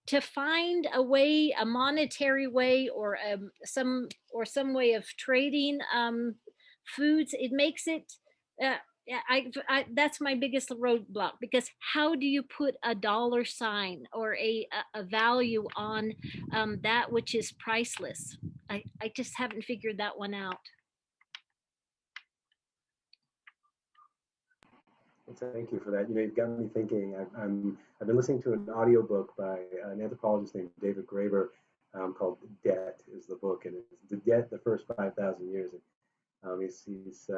to find a way, a monetary way, or some way of trading foods, it makes it that's my biggest roadblock, because how do you put a dollar sign or a value on that which is priceless? I just haven't figured that one out. Thank you for that. You know, you've got me thinking. I've been listening to an audiobook by an anthropologist named David Graeber called Debt. book, and it's to get the first 5,000 years. And he's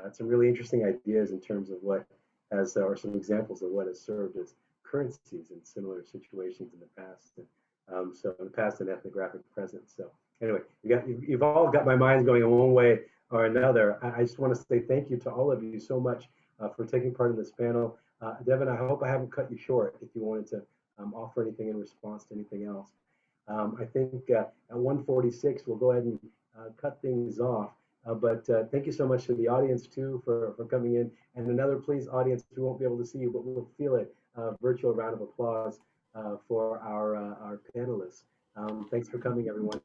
had some really interesting ideas in terms of what has, or some examples of what has served as currencies in similar situations in the past. And so in the past and ethnographic present. So anyway, you've all got my minds going in one way or another. I just want to say thank you to all of you so much for taking part in this panel. Devin, I hope I haven't cut you short if you wanted to offer anything in response to anything else. I think at 1:46, we'll go ahead and cut things off. But thank you so much to the audience too for coming in. And another, please, audience, we won't be able to see you, but we'll feel it. Virtual round of applause for our panelists. Thanks for coming, everyone.